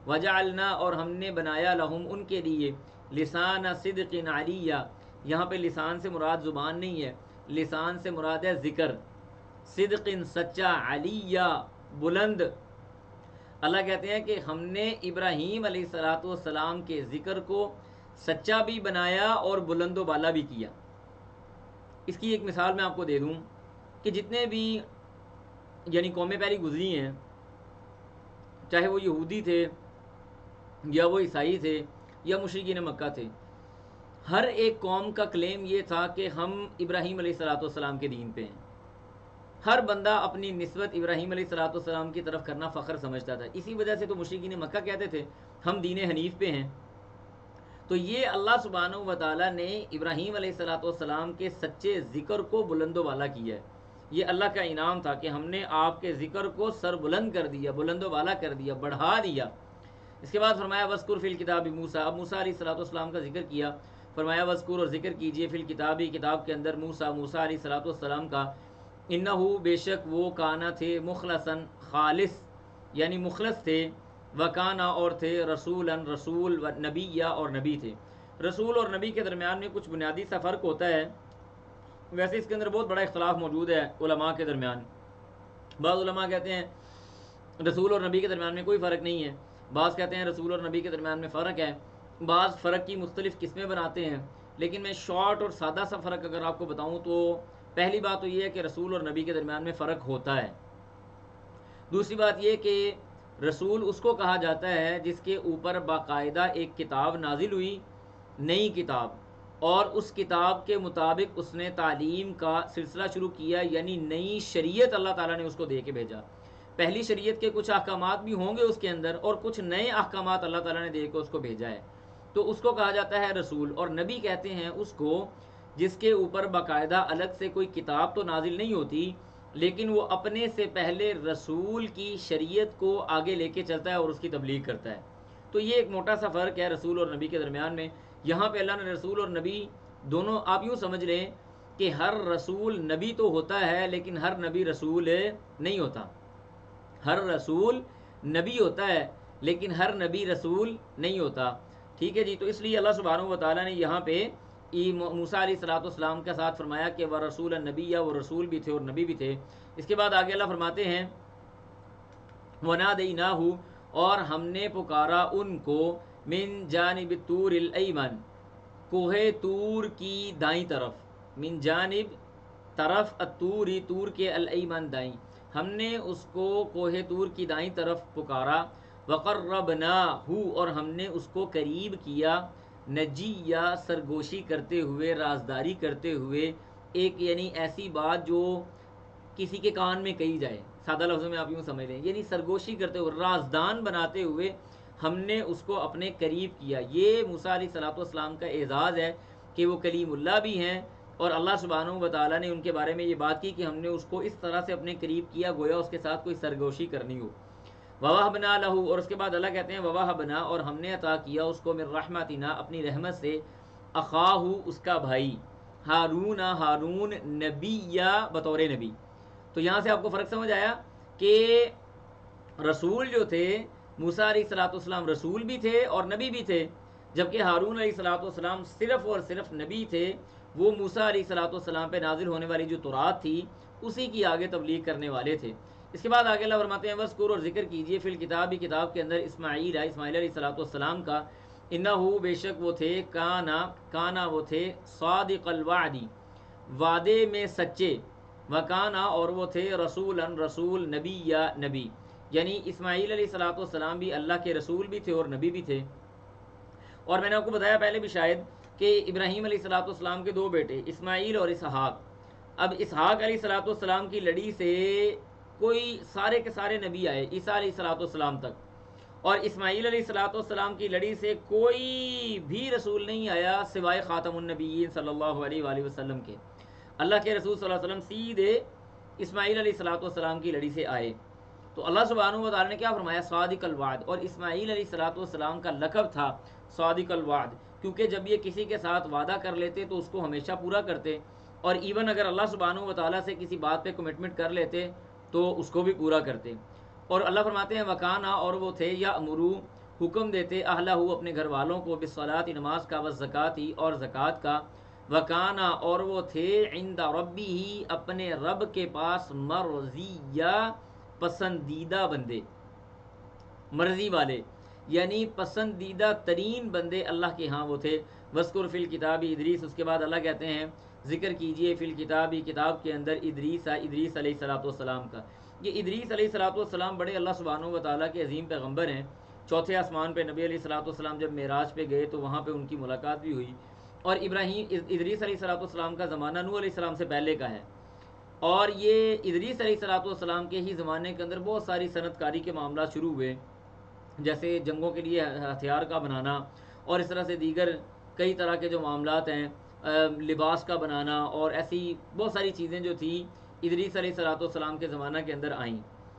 A: وَجَعَلْنَا، اور ہم نے بنایا، لَهُمْ ان کے لیے، لسان صدق علیہ، یہاں پہ لسان سے مراد زبان نہیں ہے، لسان سے مراد ہے ذکر. صدق سچا، علیہ بلند. اللہ کہتے ہیں کہ ہم نے ابراہیم علیہ الصلوۃ والسلام کے ذکر کو سچا بھی بنایا اور بلند و بالا بھی کیا. اس کی ایک مثال میں آپ کو دے دوں کہ جتنے بھی یعنی قومیں پہلی گزری ہیں، چاہے وہ یہودی تھے یا وہ عیسائی تھے یا مشرکین مکہ تھے، ہر ایک قوم کا کلیم یہ تھا کہ ہم ابراہیم علیہ الصلوۃ والسلام کے دین پہ ہیں. ہر بندہ اپنی نسبت ابراہیم علیہ الصلوۃ والسلام کی طرف کرنا فخر سمجھتا تھا. اسی وجہ سے تو مشرکین مکہ کہتے تھے ہم دین حنیف پہ ہیں. تو یہ اللہ سبحانہ و تعالیٰ نے ابراہیم علیہ الصلوۃ والسلام کے سچے ذکر کو بلند و بالا کیا ہے. یہ اللہ کا انعام تھا کہ ہم نے آپ کے ذکر کو سر بلند کر دیا، بلند و بالا کر دیا، بڑھا دیا. اس کے بعد فرمایا وذکر فی الکتاب موسیٰ، اب موسیٰ علیہ الصلوۃ والسلام کا ذکر کیا. فرمایا وذکر، اور ذکر کیجئے، فی الکتاب، کتاب کے اندر، موسیٰ علیہ الصلوۃ والسلام کا. انہو، بے شک وہ، کانا تھے، مخلصاً خالص یعنی مخلص تھے، وکانا اور تھے، رسولاً رسول، و نبیّا اور نبی تھے. رسول اور نبی کے درمیان میں کچھ بنیادی سا فرق ہوتا ہے. ویسے اس کے اندر بہت بڑا اختلاف موجود ہے علماء کے درمیان. بعض علماء کہتے ہیں رسول اور نبی کے درمیان میں کوئی فرق نہیں ہے. بعض کہتے ہیں رسول اور نبی کے درمیان میں فرق ہے، بعض فرق کی مختلف قسمیں بناتے ہیں، لیکن میں شارٹ اور سادہ سا فرق اگر آپ کو بتاؤں تو پہلی بات تو یہ ہے کہ رسول اور نبی کے درمیان میں فرق ہوتا ہے. دوسری بات یہ کہ رسول اس کو کہا جاتا ہے جس کے اوپر باقاعدہ ایک کتاب نازل ہوئی، نئی کتاب، اور اس کتاب کے مطابق اس نے تعلیم کا سلسلہ شروع کیا، یعنی نئی شریعت اللہ تعالیٰ نے اس کو دے کے بھیجا. پہلی شریعت کے کچھ احکامات بھی ہوں گے اس کے اندر، اور کچھ نئے احکامات اللہ تعالیٰ نے دے کے اس کو بھیجا ہے، تو اس کو کہا جاتا ہے رسول. اور نبی کہتے ہیں اس کو جس کے اوپر باقاعدہ الگ سے کوئی کتاب تو نازل نہیں ہوتی، لیکن وہ اپنے سے پہلے رسول کی شریعت کو آگے لے کے چلتا ہے اور اس کی تبلیغ کرتا ہے. تو یہ ایک موٹا سا فرق ہے رسول اور نبی کے درمیان میں. یہاں پہ اللہ نے رسول اور نبی دونوں، آپ یوں سمجھ لیں کہ ہر رسول نبی تو ہوتا ہے لیکن ہر نبی رسول نہیں ہوتا. ہر رسول نبی ہوتا ہے لیکن ہر نبی رسول نہیں ہوتا. ٹھیک ہے جی. تو اس لیے اللہ سبحانہ و تعالیٰ نے یہاں پہ موسیٰ علیہ الصلوۃ والسلام کے ساتھ فرمایا کہ وہ رسول النبی، یا وہ رسول بھی تھے اور نبی بھی تھے. اس کے بعد آگے اللہ فرماتے ہیں وَنَادَيْنَاهُ، اور ہم نے پکارا ان کو، من جانب طور الایمن، کوہ طور کی دائیں طرف، من جانب طرف الطور، طور کے الایمن دائیں، ہم نے اس کو کوہ طور کی دائیں طرف پکارا. وَقَرَّبْنَاهُ، اور ہم نے اس کو قریب کیا، نجیہ، سرگوشی کرتے ہوئے، رازداری کرتے ہوئے. ایک یعنی ایسی بات جو کسی کے کان میں کہی جائے، سادہ لفظوں میں آپ یوں سمجھ لیں، یعنی سرگوشی کرتے ہوئے، رازدان بناتے ہوئے ہم نے اس کو اپنے قریب کیا. یہ موسیٰ علیہ الصلوۃ والسلام کا اعزاز ہے کہ وہ کلیم اللہ بھی ہیں، اور اللہ سبحانہ و تعالیٰ نے ان کے بارے میں یہ بات کی کہ ہم نے اس کو اس طرح سے اپنے قریب کیا گویا اس کے ساتھ کوئی سرگوشی کرنی ہو. وَوَهَبْنَا لَهُ، اور اس کے بعد اللہ کہتے ہیں وَوَهَبْنَا، اور ہم نے عطا کیا اس کو، من رحمتنا، اپنی رحمت سے، اخاہ، اس کا بھائی، ہارون، ہارون، نبی، یا بطور نبی. تو یہاں سے آپ کو فرق سمجھ آیا کہ رسول جو تھے موسیٰ علیہ الصلوۃ والسلام رسول بھی تھے اور نبی بھی تھے، جبکہ ہارون علیہ الصلوۃ والسلام صرف اور صرف نبی تھے. وہ موسیٰ علیہ الصلوۃ والسلام پہ نازل ہونے والی جو تورات تھی اسی کی آگے تبلیغ کرنے والے تھے. اس کے بعد آگے اللہ فرماتے ہیں وذکر، اور ذکر کیجئے، فی الکتاب، کتاب کے اندر، اسماعیل، اسماعیل علیہ الصلوۃ والسلام کا، انہو، بے شک وہ تھے، کانا وہ تھے، صادق الوعد، وعدے میں سچے، وکانا، اور وہ تھے، رسولا، رسول، نبی، یا نبی. یعنی اسماعیل علیہ الصلوۃ والسلام بھی اللہ کے رسول بھی تھے اور نبی بھی تھے. اور میں نے آپ کو بتایا پہلے بھی شاید کہ ابراہیم علیہ الصلوۃ والسلام کے دو بیٹے، اسماعیل اور اسحاق. اب اسحاق علیہ الصلوۃ والسلام کی لڑی سے کوئی سارے کے سارے نبی آئے عیسیٰ علیہ الصلوۃ والسلام تک، اور اسماعیل علیہ الصلوۃ والسلام کی لڑی سے کوئی بھی رسول نہیں آیا سوائے خاتم النبیین صلی اللہ علیہ وآلہ وسلم کے. اللہ کے رسول صلی اللہ علیہ وسلم سیدھے اسماعیل علیہ الصلوۃ والسلام کی لڑی سے آئے. تو اللہ سبحانہ و تعالیٰ نے کیا فرمایا، صادق الوعد. اور اسماعیل علیہ الصلوۃ والسلام کا لقب تھا صادق الوعد، کیونکہ جب یہ کسی کے ساتھ وعدہ کر لیتے تو اس کو ہمیشہ پورا کرتے، اور ایون اگر اللہ سبحانہ و تعالیٰ سے کسی بات پہ کمٹمنٹ کر لیتے تو اس کو بھی پورا کرتے. اور اللہ فرماتے ہیں وکانا، اور وہ تھے، یا امرو، حکم دیتے، اہلہ، اپنے گھر والوں کو، بالصلاۃ، نماز کا، والزکاۃ، اور زکوٰۃ کا، وکانا، اور وہ تھے، عند ربہ، اپنے رب کے پاس، مرضیہ، پسندیدہ بندے، مرضی والے، یعنی پسندیدہ ترین بندے اللہ کے ہاں وہ تھے. وذکر فی الکتاب ادریس، اس کے بعد اللہ کہتے ہیں ذکر کیجئے، فی الکتاب، کتاب کے اندر، ادریس، ادریس علیہ الصلوۃ والسلام کا. یہ ادریس علیہ الصلوۃ والسلام بڑے اللہ سبحانہ و تعالیٰ کے عظیم پیغمبر ہیں. چوتھے آسمان پہ نبی علیہ الصلوۃ والسلام جب معراج پہ گئے تو وہاں پہ ان کی ملاقات بھی ہوئی. اور ادریس علیہ الصلوۃ والسلام کا زمانہ نوح علیہ السلام سے پہلے کا ہے، اور یہ ادریس علیہ الصلوۃ والسلام کے ہی زمانے کے اندر بہت ساری صنعت کاری کے معاملات شروع ہوئے، جیسے جنگوں کے لیے ہتھیار کا بنانا، اور اس طرح سے دیگر کئی طرح کے جو معاملات ہیں، لباس کا بنانا، اور ایسی بہت ساری چیزیں جو تھیں ادریس علیہ الصلوۃ والسلام کے زمانہ کے اندر آئیں.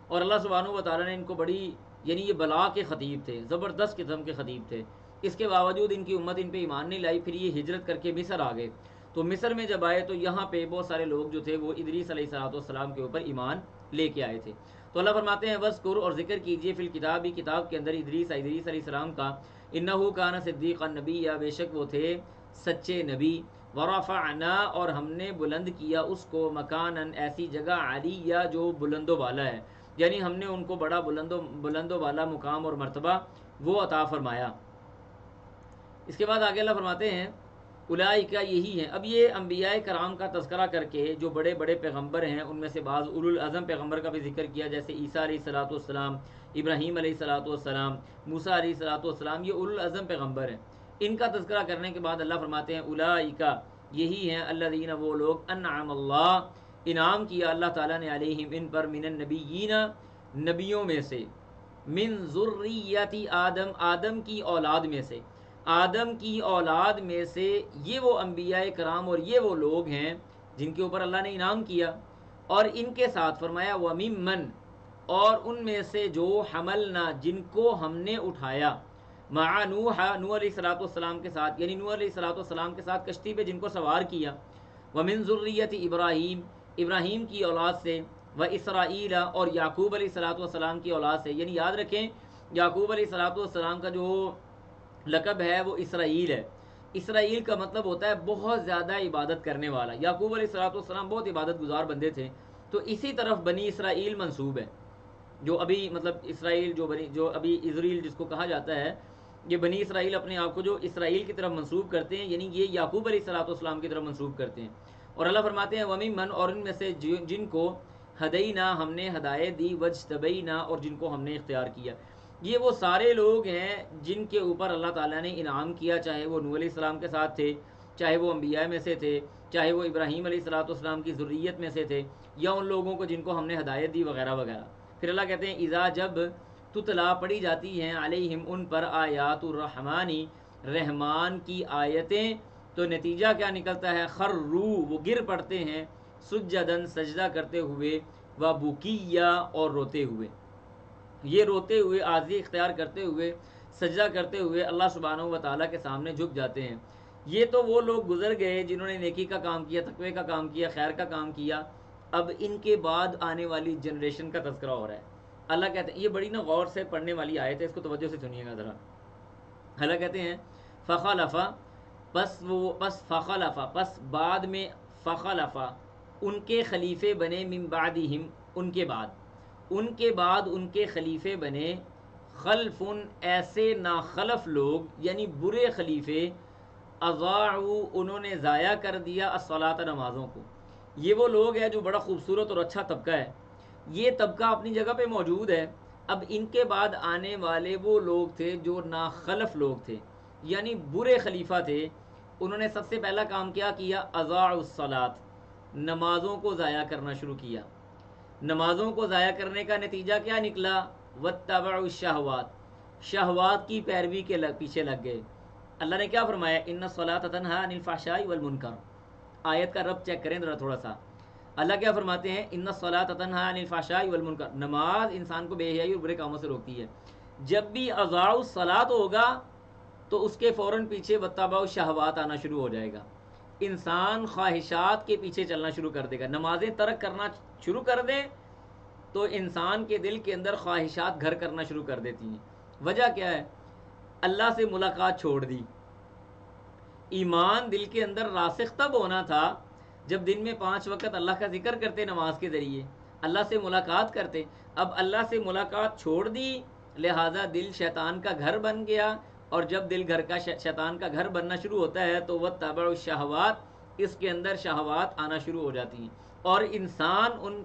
A: اور اللہ سبحانہ و تعالیٰ نے ان کو بڑی، یعنی یہ بلا کے خطیب تھے، زبردست قسم کے خطیب تھے. اس کے باوجود ان کی امت ان پہ ایمان نہیں لائی. پھر یہ ہجرت کر کے مصر آ گئے. تو مصر میں جب آئے تو یہاں پہ بہت سارے لوگ جو تھے وہ ادریس علیہ الصلوۃ والسلام کے اوپر ایمان لے کے آئے تھے. تو اللہ فرماتے ہیں وذکر، اور ذکر کیجئے، فی الکتاب، کتاب کے اندر، ادریس علیہ السلام کا، انہ کان صدیقا نبیا، بے شک وہ تھے سچے نبی. ورفعنا، اور ہم نے بلند کیا اس کو، مکانا، ایسی جگہ، علیہ، جو بلند و بالا ہے. یعنی ہم نے ان کو بڑا بلند و بالا مقام اور مرتبہ وہ عطا فرمایا۔ اس کے بعد آگے اللہ فرماتے ہیں اولئک یہی ہیں۔ اب یہ انبیاء کرام کا تذکرہ کر کے جو بڑے بڑے پیغمبر ہیں ان میں سے بعض اولو العزم پیغمبر کا بھی ذکر کیا، جیسے عیسیٰ علیہ الصلوۃ والسلام، ابراہیم علیہ الصلوۃ والسلام، موسیٰ علیہ الصلوۃ والسلام، یہ اولو العزم پیغمبر ہیں۔ ان کا تذکرہ کرنے کے بعد اللہ فرماتے ہیں اولئک یہی ہیں الذین وہ لوگ انعم اللہ انعام کیا اللہ تعالیٰ نے علیہم ان پر من النبیین نبیوں میں سے، من ذریت آدم آدم کی اولاد میں سے، آدم کی اولاد میں سے یہ وہ انبیاء کرام اور یہ وہ لوگ ہیں جن کے اوپر اللہ نے انعام کیا۔ اور ان کے ساتھ فرمایا وَمِمَّن اور ان میں سے جو حملنا جن کو ہم نے اٹھایا، مع نوح نوح علیہ الصلوۃ والسلام کے ساتھ، یعنی نوح علیہ الصلوۃ والسلام کے ساتھ کشتی پہ جن کو سوار کیا، ومن ذریت ابراہیم ابراہیم کی اولاد سے، و اسرائیل اور یعقوب علیہ الصلوۃ والسلام کی اولاد سے۔ یعنی یاد رکھیں یعقوب علیہ الصلوۃ والسلام کا جو لقب ہے وہ اسرائیل ہے۔ اسرائیل کا مطلب ہوتا ہے بہت زیادہ عبادت کرنے والا۔ یعقوب علیہ الصلوۃ والسلام بہت عبادت گزار بندے تھے، تو اسی طرف بنی اسرائیل منسوب ہے، جو ابھی مطلب اسرائیل جو ابھی اسرائیل جس کو کہا جاتا ہے، یہ بنی اسرائیل اپنے آپ کو جو اسرائیل کی طرف منسوب کرتے ہیں، یعنی یہ یعقوب علیہ الصلوۃ والسلام کی طرف منسوب کرتے ہیں۔ اور اللہ فرماتے ہیں وَمِمَّن اور ان میں سے جن کو ہدینا ہم نے ہدایت دی، وجتبینا اور جن کو ہم نے اختیار کیا۔ یہ وہ سارے لوگ ہیں جن کے اوپر اللہ تعالیٰ نے انعام کیا، چاہے وہ نوح علیہ السلام کے ساتھ تھے، چاہے وہ انبیاء میں سے تھے، چاہے وہ ابراہیم علیہ الصلوۃ والسلام کی ذریت میں سے تھے، یا ان لوگوں کو جن کو ہم نے ہدایت دی وغیرہ وغیرہ۔ پھر اللہ کہتے ہیں اذا جب تتلا پڑھی جاتی ہیں علیہم ان پر آیات الرحمانی رحمان کی آیتیں، تو نتیجہ کیا نکلتا ہے خرو وہ گر پڑتے ہیں، سجدن سجدہ کرتے ہوئے، و بکیا اور روتے ہوئے۔ یہ روتے ہوئے عاجزی اختیار کرتے ہوئے سجدہ کرتے ہوئے اللہ سبحانہ و تعالیٰ کے سامنے جھک جاتے ہیں۔ یہ تو وہ لوگ گزر گئے جنہوں نے نیکی کا کام کیا، تقوی کا کام کیا، خیر کا کام کیا۔ اب ان کے بعد آنے والی جنریشن کا تذکرہ ہو رہا ہے۔ اللہ کہتے ہیں یہ بڑی نا غور سے پڑھنے والی آیت ہے، اس کو توجہ سے سنیے گا ذرا۔ اللہ کہتے ہیں فخلفا پس بعد میں فخلفا ان کے خلیفے بنے، من بعدہم ان کے بعد ان کے خلیفے بنے، خلف ایسے ناخلف لوگ یعنی برے خلیفے، اضاعوا انہوں نے ضائع کر دیا الصلاۃ نمازوں کو۔ یہ وہ لوگ ہیں جو بڑا خوبصورت اور اچھا طبقہ ہے، یہ طبقہ اپنی جگہ پہ موجود ہے۔ اب ان کے بعد آنے والے وہ لوگ تھے جو ناخلف لوگ تھے، یعنی برے خلیفہ تھے۔ انہوں نے سب سے پہلا کام کیا اضاعوا الصلاۃ نمازوں کو ضائع کرنا شروع کیا۔ نمازوں کو ضائع کرنے کا نتیجہ کیا نکلا واتبعوا الشہوات شہوات کی پیروی کے پیچھے لگ گئے۔ اللہ نے کیا فرمایا ان الصلاۃ تنہی عن الفحشاء والمنکر۔ آیت کا رب چیک کریں ذرا تھوڑا سا۔ اللہ کیا فرماتے ہیں ان الصلاۃ تنہی عن الفحشاء والمنکر، نماز انسان کو بے حیائی اور برے کاموں سے روکتی ہے۔ جب بھی اضاعوا الصلاۃ ہوگا تو اس کے فوراً پیچھے واتبعوا الشہوات آنا شروع ہو جائے گا۔ انسان خواہشات کے پیچھے چلنا شروع کر دے گا۔ نمازیں ترک کرنا شروع کر دیں تو انسان کے دل کے اندر خواہشات گھر کرنا شروع کر دیتی ہیں۔ وجہ کیا ہے؟ اللہ سے ملاقات چھوڑ دی۔ ایمان دل کے اندر راسخ تب ہونا تھا جب دن میں 5 وقت اللہ کا ذکر کرتے، نماز کے ذریعے اللہ سے ملاقات کرتے۔ اب اللہ سے ملاقات چھوڑ دی، لہذا دل شیطان کا گھر بن گیا، اور جب دل گھر کا شیطان کا گھر بننا شروع ہوتا ہے تو واتبعوا الشہوات اس کے اندر شہوات آنا شروع ہو جاتی ہیں، اور انسان ان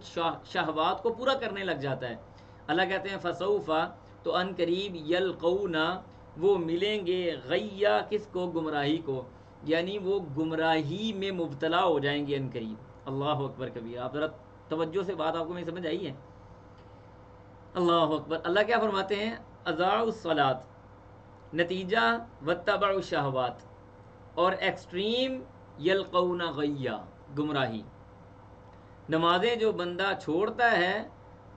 A: شہوات کو پورا کرنے لگ جاتا ہے۔ اللہ کہتے ہیں فسوف تو ان قریب یلقون وہ ملیں گے غیا کس کو گمراہی کو، یعنی وہ گمراہی میں مبتلا ہو جائیں گے ان قریب۔ اللہ اکبر کبیر۔ آپ ذرا توجہ سے بات آپ کو میں سمجھ آئی ہے؟ اللہ اکبر۔ اللہ کیا فرماتے ہیں اضاعوا الصلاۃ نتیجہ واتبعوا الشہوات، اور ایکسٹریم یلقون غیا گمراہی۔ نمازیں جو بندہ چھوڑتا ہے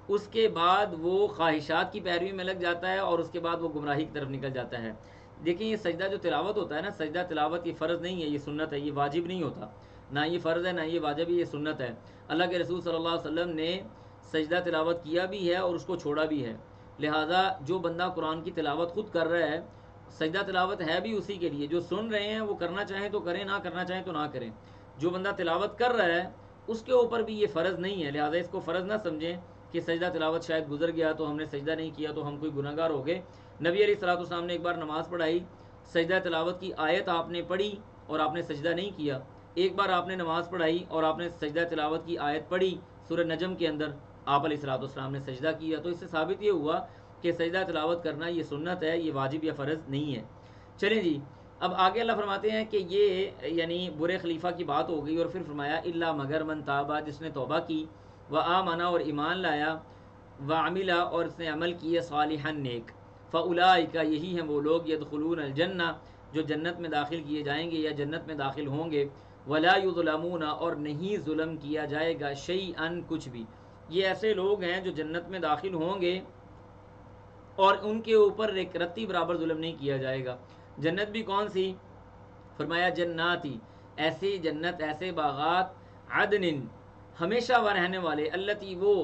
A: اس کے بعد وہ خواہشات کی پیروی میں لگ جاتا ہے، اور اس کے بعد وہ گمراہی کی طرف نکل جاتا ہے۔ دیکھیں یہ سجدہ جو تلاوت ہوتا ہے نا، سجدہ تلاوت یہ فرض نہیں ہے، یہ سنت ہے، یہ واجب نہیں ہوتا، نہ یہ فرض ہے نہ یہ واجب ہے، یہ سنت ہے۔ اللہ کے رسول صلی اللہ علیہ وسلم نے سجدہ تلاوت کیا بھی ہے اور اس کو چھوڑا بھی ہے، لہٰذا جو بندہ قرآن کی تلاوت خود کر رہا ہے، سجدہ تلاوت ہے بھی اسی کے لیے۔ جو سن رہے ہیں وہ کرنا چاہیں تو کریں، نہ کرنا چاہیں تو نہ کریں۔ جو بندہ تلاوت کر رہا ہے اس کے اوپر بھی یہ فرض نہیں ہے، لہٰذا اس کو فرض نہ سمجھیں کہ سجدہ تلاوت شاید گزر گیا تو ہم نے سجدہ نہیں کیا تو ہم کوئی گناہ گار ہو گئے. نبی علیہ الصلوۃ والسلام نے ایک بار نماز پڑھائی, سجدہ تلاوت کی آیت آپ نے پڑھی اور آپ نے سجدہ نہیں کیا. ایک بار آپ نے نماز پڑھائی اور آپ نے سجدہ تلاوت کی آیت پڑھی سورہ نجم کے اندر, آپ علیہ الصلوۃ والسلام نے سجدہ کیا. تو اس سے ثابت یہ ہوا کہ سجدہ تلاوت کرنا یہ سنت ہے, یہ واجب یا فرض نہیں ہے. چلیں جی, اب آگے اللہ فرماتے ہیں کہ یہ یعنی برے خلیفہ کی بات ہو گئی, اور پھر فرمایا الا مگر من تابا, جس نے توبہ کی, و آمنا اور ایمان لایا, و عملا اور اس نے عمل کیے, صالحا نیک, فاولئک یہی ہیں وہ لوگ, یدخلون الجنہ جو جنت میں داخل کیے جائیں گے یا جنت میں داخل ہوں گے, ولا یظلمون اور نہیں ظلم کیا جائے گا, شیئا کچھ بھی. یہ ایسے لوگ ہیں جو جنت میں داخل ہوں گے اور ان کے اوپر ایک رتی برابر ظلم نہیں کیا جائے گا. جنت بھی کون سی؟ فرمایا جناتی, ایسی جنت, ایسے باغات, عدن ہمیشہ وہ رہنے والے, التی وہ,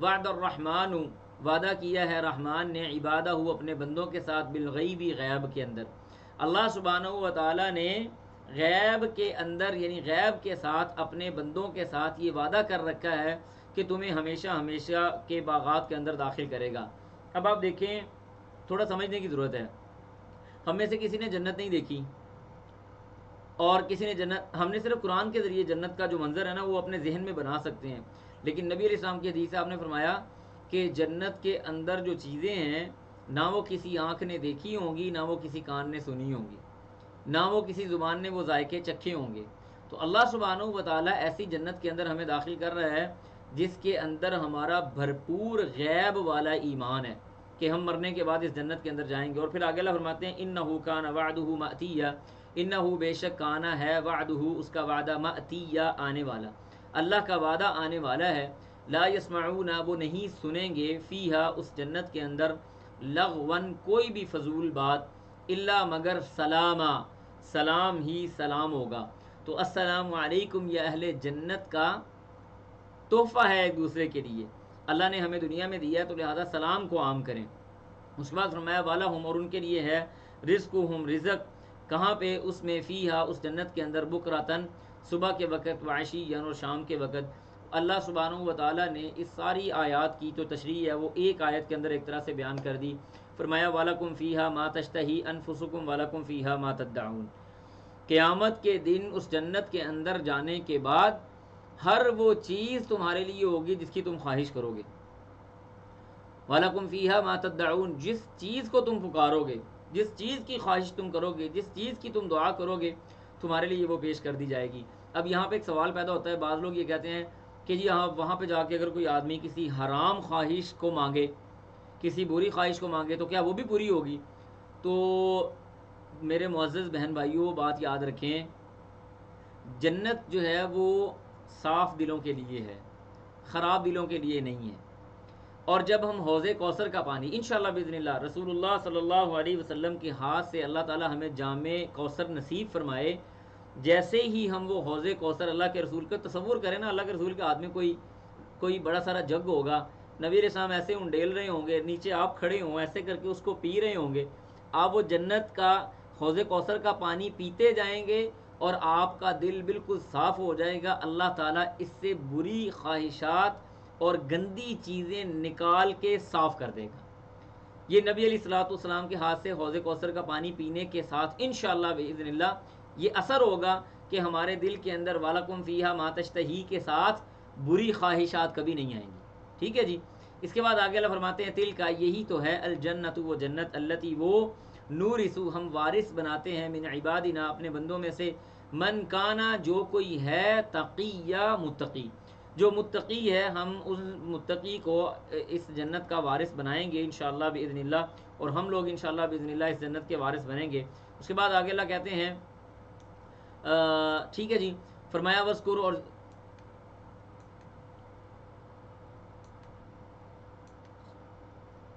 A: وعد الرحمن وعدہ کیا ہے رحمان نے, عبادہ اپنے بندوں کے ساتھ, بالغیبی غیب کے اندر. اللہ سبحانہ و تعالی نے غیب کے اندر یعنی غیب کے ساتھ اپنے بندوں کے ساتھ یہ وعدہ کر رکھا ہے کہ تمہیں ہمیشہ ہمیشہ کے باغات کے اندر داخل کرے گا. اب آپ دیکھیں, تھوڑا سمجھنے کی ضرورت ہے. ہم میں سے کسی نے جنت نہیں دیکھی اور کسی نے جنت, ہم نے صرف قرآن کے ذریعے جنت کا جو منظر ہے نا وہ اپنے ذہن میں بنا سکتے ہیں, لیکن نبی علیہ السلام کی حدیث سے آپ نے فرمایا کہ جنت کے اندر جو چیزیں ہیں نہ وہ کسی آنکھ نے دیکھی ہوں گی, نہ وہ کسی کان نے سنی ہوں گی, نہ وہ کسی زبان نے وہ ذائقے چکھے ہوں گے. تو اللہ سبحانہ و تعالیٰ ایسی جنت کے اندر ہمیں داخل کر رہا ہے جس کے اندر ہمارا بھرپور غیب والا ایمان ہے کہ ہم مرنے کے بعد اس جنت کے اندر جائیں گے. اور پھر آگے اللہ فرماتے ہیں انہ کان وعدہ مأتیہ, انہ بے شک کانا ہے, وعدہ اس کا وعدہ, مأتیہ آنے والا, اللہ کا وعدہ آنے والا ہے. لا یسمعون وہ نہیں سنیں گے, فیہا اس جنت کے اندر, لغون کوئی بھی فضول بات, الا مگر سلاما سلام ہی سلام ہوگا. تو السلام علیکم یہ اہل جنت کا تحفہ ہے ایک دوسرے کے لیے, اللہ نے ہمیں دنیا میں دیا ہے تو لہذا سلام کو عام کریں. اس کے بعد فرمایا والا ہم اور ان کے لیے ہے, رزقہم رزق, کہاں پہ؟ اس میں, فیہا اس جنت کے اندر, بکراتن صبح کے وقت, وعشیا اور شام کے وقت. اللہ سبحانہ و تعالیٰ نے اس ساری آیات کی جو تشریح ہے وہ ایک آیت کے اندر ایک طرح سے بیان کر دی. فرمایا وَلَكُمْ فِيهَا مَا تَشْتَهِي أَنفُسُكُمْ وَلَكُمْ فِيهَا مَا تَدَّعُونَ. قیامت کے دن اس جنت کے اندر جانے کے بعد ہر وہ چیز تمہارے لیے ہوگی جس کی تم خواہش کرو گے. وَلَكُمْ فِيهَا مَا تَدَّعُونَ, جس چیز کو تم پکارو گے, جس چیز کی خواہش تم کرو گے, جس چیز کی تم دعا کرو گے, تمہارے لیے وہ پیش کر دی جائے گی. اب یہاں پہ ایک سوال پیدا ہوتا ہے, بعض لوگ یہ کہتے ہیں کہ جی ہاں وہاں پہ جا کے اگر کوئی آدمی کسی حرام خواہش کو مانگے, کسی بری خواہش کو مانگے تو کیا وہ بھی پوری ہوگی؟ تو میرے معزز بہن بھائیوں بات یاد رکھیں, جنت جو ہے وہ صاف دلوں کے لیے ہے, خراب دلوں کے لیے نہیں ہے. اور جب ہم حوض کوثر کا پانی انشاءاللہ باذن اللہ رسول اللہ صلی اللہ علیہ وسلم کے ہاتھ سے اللہ تعالی ہمیں جامع کوثر نصیب فرمائے, جیسے ہی ہم وہ حوض کوثر, اللہ کے رسول کا تصور کریں نا, اللہ کے رسول کے ہاتھ میں کوئی بڑا سارا جگ ہوگا, نبی علیہ السلام ایسے انڈیل رہے ہوں گے, نیچے آپ کھڑے ہوں ایسے کر کے اس کو پی رہے ہوں گے, آپ وہ جنت کا حوض کوثر کا پانی پیتے جائیں گے اور آپ کا دل بالکل صاف ہو جائے گا. اللہ تعالیٰ اس سے بری خواہشات اور گندی چیزیں نکال کے صاف کر دے گا. یہ نبی علیہ الصلوۃ والسلام کے ہاتھ سے حوض کوثر کا پانی پینے کے ساتھ انشاءاللہ باذن اللہ یہ اثر ہوگا کہ ہمارے دل کے اندر وَلَكُمْ فِيهَا مَا تَشْتَهِي کے ساتھ بری خواہشات کبھی نہیں آئیں گی. ٹھیک ہے جی. اس کے بعد آگے اللہ فرماتے ہیں تل کا یہی تو ہے, الجنت وہ جنت, التی وہ, نورثو ہم وارث بناتے ہیں, من عبادنا اپنے بندوں میں سے, من کانا جو کوئی ہے, تقیہ متقی, جو متقی ہے ہم اس متقی کو اس جنت کا وارث بنائیں گے انشاءاللہ باذن اللہ, اور ہم لوگ انشاءاللہ باذن اللہ اس جنت کے وارث بنیں گے. اس کے بعد آگے اللہ کہتے ہیں ٹھیک ہے جی, فرمایا وذکر, اور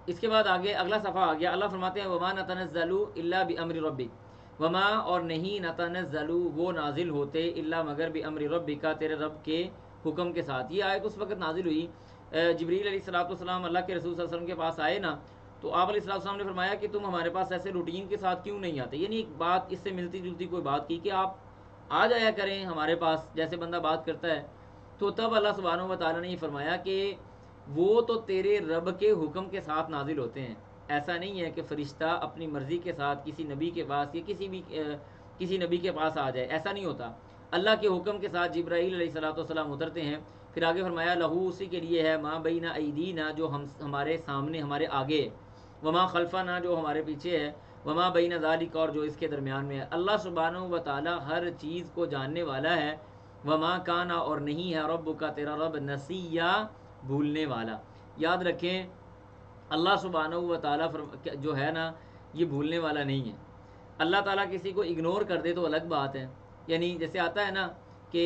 A: اس کے بعد آگے اگلا صفحہ آ گیا, اللہ فرماتے ہیں وما نتنزل الا بامر ربک, وما اور نہیں, نتنزل وہ نازل ہوتے, الا مگر بامر ربک تیرے رب کے حکم کے ساتھ. یہ آیت اس وقت نازل ہوئی, جبریل علیہ الصلوۃ والسلام اللہ کے رسول صلی اللہ علیہ وسلم کے پاس آئے نا, تو آپ علیہ الصلوۃ والسلام نے فرمایا کہ تم ہمارے پاس ایسے روٹین کے ساتھ کیوں نہیں آتے, یعنی ایک بات اس سے ملتی جلتی کوئی بات کی کہ آپ آ جایا کریں ہمارے پاس جیسے بندہ بات کرتا ہے. تو تب اللہ سبحانہ و تعالیٰ نے یہ فرمایا کہ وہ تو تیرے رب کے حکم کے ساتھ نازل ہوتے ہیں. ایسا نہیں ہے کہ فرشتہ اپنی مرضی کے ساتھ کسی نبی کے پاس یا کسی نبی کے پاس آ جائے، ایسا نہیں ہوتا. اللہ کے حکم کے ساتھ جبرائیل علیہ الصلوۃ والسلام اترتے ہیں. پھر آگے فرمایا لہو، اسی کے لیے ہے، ما بین ایدینا، جو ہمارے سامنے ہمارے آگے ہے، وما خلفنا، جو ہمارے پیچھے ہے، وما بین ذالک، اور جو اس کے درمیان میں ہے. اللہ سبحانہ و تعالی ہر چیز کو جاننے والا ہے. وما کانا، اور نہیں ہے، رب کا تیرا رب، نسیا، بھولنے والا. یاد رکھیں اللہ سبحانہ و تعالی جو ہے نا یہ بھولنے والا نہیں ہے. اللہ تعالیٰ کسی کو اگنور کر دے تو الگ بات ہے. یعنی جیسے آتا ہے نا کہ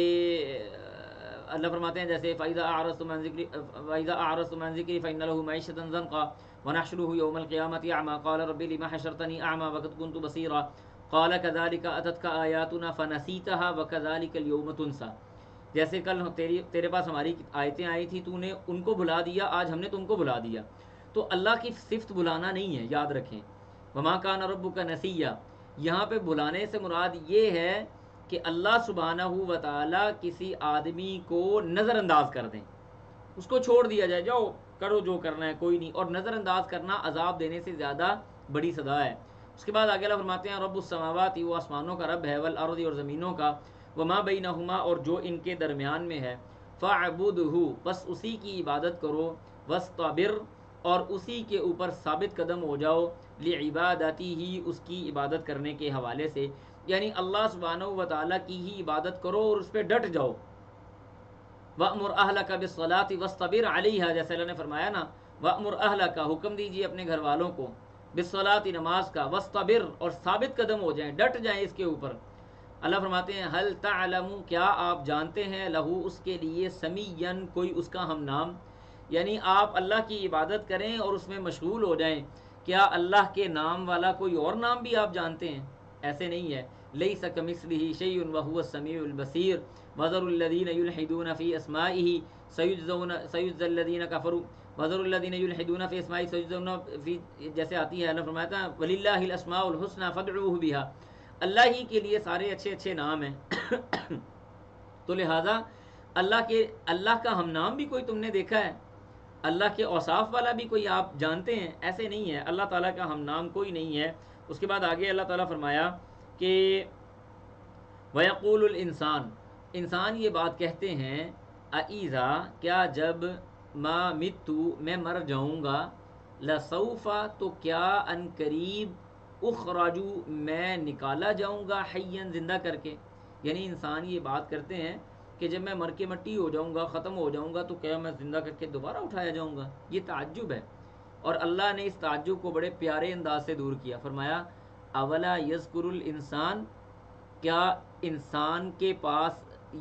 A: اللہ فرماتے ہیں جیسے فَإِذَا أَعْرَضْتُ عَنْ ذِكْرِي فَإِنَّ لَهُ مَعِيشَةً ضَنْكًا وَنَحْشُرُهُ يَوْمَ الْقِيَامَةِ أَعْمَى قَالَ رَبِّ لِمَ حَشَرْتَنِي أَعْمَى وَقَدْ كُنْتُ بَصِيرًا قَالَ كَذَلِكَ أَتَتْكَ آيَاتُنَا فَنَسِيتَهَا وَكَذَلِكَ الْيَوْمَ تُنْسَى. جیسے کل تیرے پاس ہماری آیتیں آئی تھی، تو نے ان کو بھلا دیا، آج ہم نے تم کو بھلا دیا. تو اللہ کی صفت بھلانا نہیں ہے، یاد رکھیں. وما کان ربک نسیا، یہاں پہ بھلانے سے مراد یہ ہے کہ اللہ سبحانہ و تعالی کسی آدمی کو نظر انداز کر دیں، اس کو چھوڑ دیا جائے، جاؤ کرو جو کرنا ہے، کوئی نہیں. اور نظر انداز کرنا عذاب دینے سے زیادہ بڑی سزا ہے. اس کے بعد آگے اللہ فرماتے ہیں رب السماوات، وہ آسمانوں کا رب ہے، والارض، اور زمینوں کا، وما بینہما، اور جو ان کے درمیان میں ہے، فاعبدہ، بس اسی کی عبادت کرو، واصطبر، اور اسی کے اوپر ثابت قدم ہو جاؤ، لعبادتی ہی، اس کی عبادت کرنے کے حوالے سے. یعنی اللہ سبحانہ و تعالیٰ کی ہی عبادت کرو اور اس پہ ڈٹ جاؤ. وَأْمُرْ أَهْلَكَ بِالصَّلَاةِ وَاصْطَبِرْ عَلَيْهَا، جیسے اللہ نے فرمایا نا وَأْمُرْ أَهْلَكَ، حکم دیجیے اپنے گھر والوں کو، بالصلاۃ، نماز کا، وَاصْطَبِرْ، اور ثابت قدم ہو جائیں، ڈٹ جائیں اس کے اوپر. اللہ فرماتے ہیں هَلْ تَعْلَمُ، کیا آپ جانتے ہیں، لہو، اس کے لیے، سمیًّا، کوئی اس کا ہم نام. یعنی آپ اللہ کی عبادت کریں اور اس میں مشغول ہو جائیں. کیا اللہ کے نام والا کوئی اور نام بھی آپ جانتے ہیں؟ ایسے نہیں ہے. لیس کمثلہ شیء وہو السمیع البصیر وذروا الذین یلحدون فی اسمائہ سیجزی الذین کفروا وذروا الذین یلحدون فی اسمائہ سیجزون فی، جیسے آتی ہے اللہ فرماتا ہے وللہ الاسماء الحسنی فادعوہ بہا، اللہ ہی کے لیے سارے اچھے اچھے نام ہیں. تو لہٰذا اللہ کا ہم نام بھی کوئی تم نے دیکھا ہے؟ اللہ کے اوصاف والا بھی کوئی آپ جانتے ہیں؟ ایسے نہیں ہے. اللہ تعالیٰ کا ہم نام کوئی نہیں ہے. اس کے بعد آگے اللہ تعالیٰ فرمایا کہ وَيَقُولُ الْإِنسان، انسان یہ بات کہتے ہیں، اَإِذَا، کیا جب، ما متُّ، میں مر جاؤں گا، لَسَوْفَ، تو کیا ان قریب، اخرجو، میں نکالا جاؤں گا، حیًّا، زندہ کر کے. یعنی انسان یہ بات کرتے ہیں کہ جب میں مر کے مٹی ہو جاؤں گا، ختم ہو جاؤں گا، تو کیا میں زندہ کر کے دوبارہ اٹھایا جاؤں گا؟ یہ تعجب ہے. اور اللہ نے اس تعجب کو بڑے پیارے انداز سے دور کیا. فرمایا اولا یذکر الانسان، کیا انسان کے پاس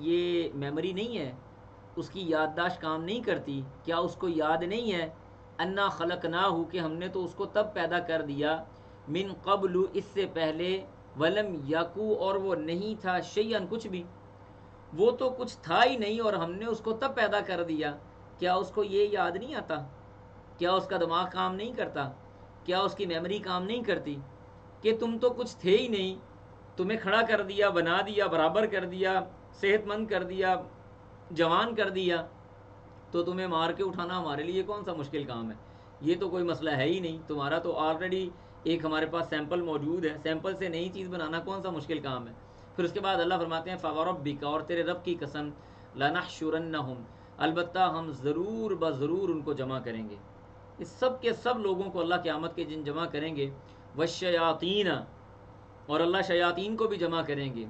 A: یہ میموری نہیں ہے، اس کی یادداشت کام نہیں کرتی؟ کیا اس کو یاد نہیں ہے انا خلقناہ، کہ ہم نے تو اس کو تب پیدا کر دیا، من قبل، اس سے پہلے، ولم یکو، اور وہ نہیں تھا، شیئن، کچھ بھی، وہ تو کچھ تھا ہی نہیں اور ہم نے اس کو تب پیدا کر دیا. کیا اس کو یہ یاد نہیں آتا؟ کیا اس کا دماغ کام نہیں کرتا؟ کیا اس کی میموری کام نہیں کرتی کہ تم تو کچھ تھے ہی نہیں، تمہیں کھڑا کر دیا، بنا دیا، برابر کر دیا، صحت مند کر دیا، جوان کر دیا، تو تمہیں مار کے اٹھانا ہمارے لیے کون سا مشکل کام ہے؟ یہ تو کوئی مسئلہ ہے ہی نہیں. تمہارا تو آلریڈی ایک ہمارے پاس سیمپل موجود ہے، سیمپل سے نئی چیز بنانا کون سا مشکل کام ہے؟ پھر اس کے بعد اللہ فرماتے ہیں فَوَرَبِّكَ، اور تیرے رب کی قسم، لَنَحْشُرَنَّهُمْ، البتہ ہم ضرور بضرور ان کو جمع کریں گے. اس سب کے سب لوگوں کو اللہ قیامت کے دن جمع کریں گے. وَالشَّيَاطِينَ، اور اللہ شیاطین کو بھی جمع کریں گے.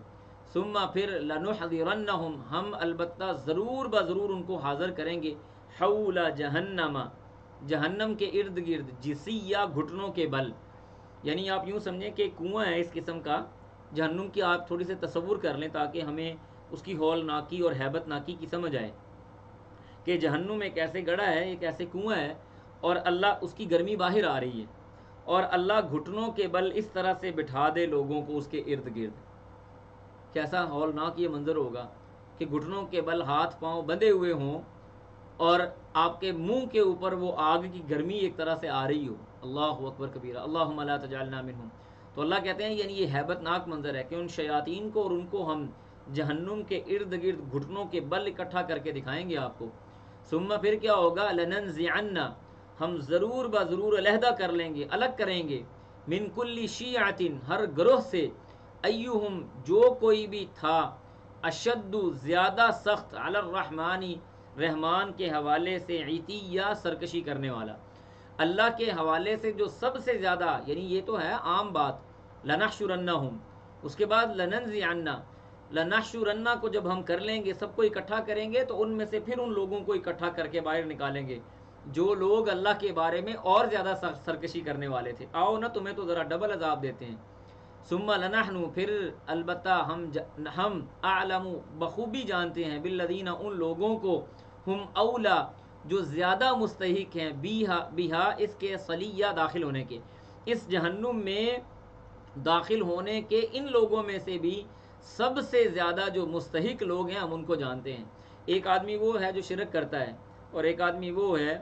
A: ثم، پھر، لَنُحْضِرَنَّهُمْ، ہم البتہ ضرور بضرور ان کو حاضر کریں گے، حول جہنم، جہنم کے ارد گرد، جسیہ، گھٹنوں کے بل. یعنی آپ یوں سمجھیں کہ کنواں ہے اس قسم کا جہنم کی، آپ تھوڑی سے تصور کر لیں تاکہ ہمیں اس کی ہول ناکی اور ہیبت ناکی کی سمجھ آئے کہ جہنم ایک ایسے گڑھا ہے، ایک ایسے کنواں ہے، اور اللہ، اس کی گرمی باہر آ رہی ہے، اور اللہ گھٹنوں کے بل اس طرح سے بٹھا دے لوگوں کو اس کے ارد گرد. کیسا ہولناک یہ منظر ہوگا کہ گھٹنوں کے بل، ہاتھ پاؤں بندھے ہوئے ہوں اور آپ کے منہ کے اوپر وہ آگ کی گرمی ایک طرح سے آ رہی ہو. اللہ اکبر کبیرہ، اللہم لا تجعلنا منہم. تو اللہ کہتے ہیں یعنی یہ ہیبت ناک منظر ہے کہ ان شیاطین کو اور ان کو ہم جہنم کے ارد گرد گھٹنوں کے بل اکٹھا کر کے دکھائیں گے آپ کو. ثم پھر کیا ہوگا، لننزعن، ہم ضرور بضرور علیحدہ کر لیں گے، الگ کریں گے، من کل شیعۃ، ہر گروہ سے، ایہم، جو کوئی بھی تھا، اشد، زیادہ سخت، علی الرحمانی، رحمان کے حوالے سے، عتیہ، سرکشی کرنے والا، اللہ کے حوالے سے جو سب سے زیادہ، یعنی یہ تو ہے عام بات، لنحشرنہم، اس کے بعد لننزعن، لنحشرن کو جب ہم کر لیں گے، سب کو اکٹھا کریں گے، تو ان میں سے پھر ان لوگوں کو اکٹھا کر کے باہر نکالیں گے جو لوگ اللہ کے بارے میں اور زیادہ سرکشی کرنے والے تھے، آؤ نا تمہیں تو ذرا ڈبل عذاب دیتے ہیں، ثم لنحن، پھر البتہ ہم اعلم، بخوبی جانتے ہیں، بالذین، ان لوگوں کو، ہم اولا، جو زیادہ مستحق ہیں، بیہا، اس کے صلیہ، داخل ہونے کے، اس جہنم میں داخل ہونے کے، ان لوگوں میں سے بھی سب سے زیادہ جو مستحق لوگ ہیں ہم ان کو جانتے ہیں۔ ایک آدمی وہ ہے جو شرک کرتا ہے، اور ایک آدمی وہ ہے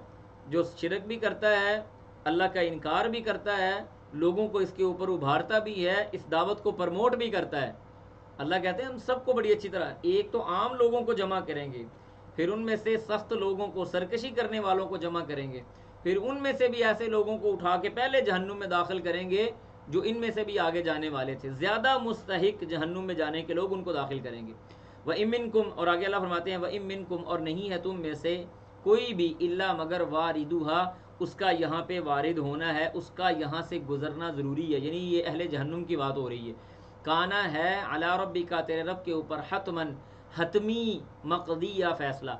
A: جو شرک بھی کرتا ہے، اللہ کا انکار بھی کرتا ہے، لوگوں کو اس کے اوپر ابھارتا بھی ہے، اس دعوت کو پرموٹ بھی کرتا ہے۔ اللہ کہتے ہیں ہم سب کو بڑی اچھی طرح، ایک تو عام لوگوں کو جمع کریں گے، پھر ان میں سے سخت لوگوں کو، سرکشی کرنے والوں کو جمع کریں گے، پھر ان میں سے بھی ایسے لوگوں کو اٹھا کے پہلے جہنم میں داخل کریں گے جو ان میں سے بھی آگے جانے والے تھے، زیادہ مستحق جہنم میں جانے کے لوگ، ان کو داخل کریں گے۔ وَإِن مِّنكُمْ، اور آگے اللہ فرماتے ہیں وَإِن مِّنكُمْ، اور نہیں ہے تم میں سے کوئی بھی، الا مگر واردھا، اس کا یہاں پہ وارد ہونا ہے، اس کا یہاں سے گزرنا ضروری ہے، یعنی یہ اہل جہنم کی بات ہو رہی ہے۔ کانا ہے، علی ربک، تیرے رب کے اوپر، حتمن، حتمی، مقضیہ، فیصلہ،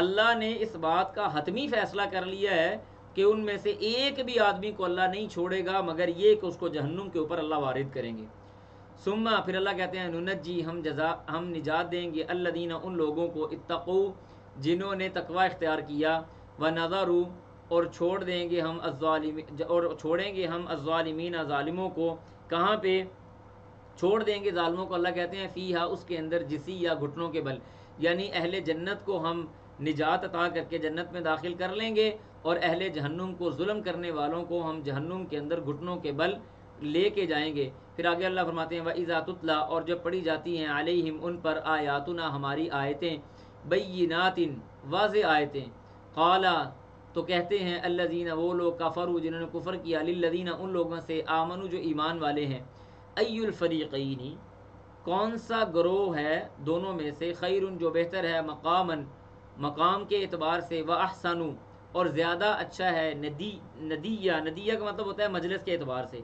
A: اللہ نے اس بات کا حتمی فیصلہ کر لیا ہے کہ ان میں سے ایک بھی آدمی کو اللہ نہیں چھوڑے گا مگر یہ کہ اس کو جہنم کے اوپر اللہ وارد کریں گے۔ ثم، پھر اللہ کہتے ہیں ننجی، ہم نجات دیں گے، الذین، ان لوگوں کو، اتقوا، جنہوں نے تقوی اختیار کیا، ونذر، اور چھوڑ دیں گے ہم الظالمین، ظالموں کو، کہاں پہ چھوڑ دیں گے ظالموں کو، اللہ کہتے ہیں فیہا، اس کے اندر، جسی، یا گھٹنوں کے بل، یعنی اہل جنت کو ہم نجات عطا کر کے جنت میں داخل کر لیں گے، اور اہل جہنم کو، ظلم کرنے والوں کو ہم جہنم کے اندر گھٹنوں کے بل لے کے جائیں گے۔ پھر آگے اللہ فرماتے ہیں وَإِذَا تُتْلَى، اور جب پڑھی جاتی ہیں، علیہم، ان پر، آیاتنا، ہماری آیتیں، بینات، واضح آیتیں، قالا، تو کہتے ہیں، الذین، وہ لوگ، کفروا، جنہوں نے کفر کیا، للذین، ان لوگوں سے، آمنوا، جو ایمان والے ہیں، ای الفریقین، کون سا گروہ ہے دونوں میں سے، خیر، جو بہتر ہے، مقامن، مقام کے اعتبار سے، واحسن، اور زیادہ اچھا ہے، ندیہ کا مطلب ہوتا ہے مجلس کے اعتبار سے،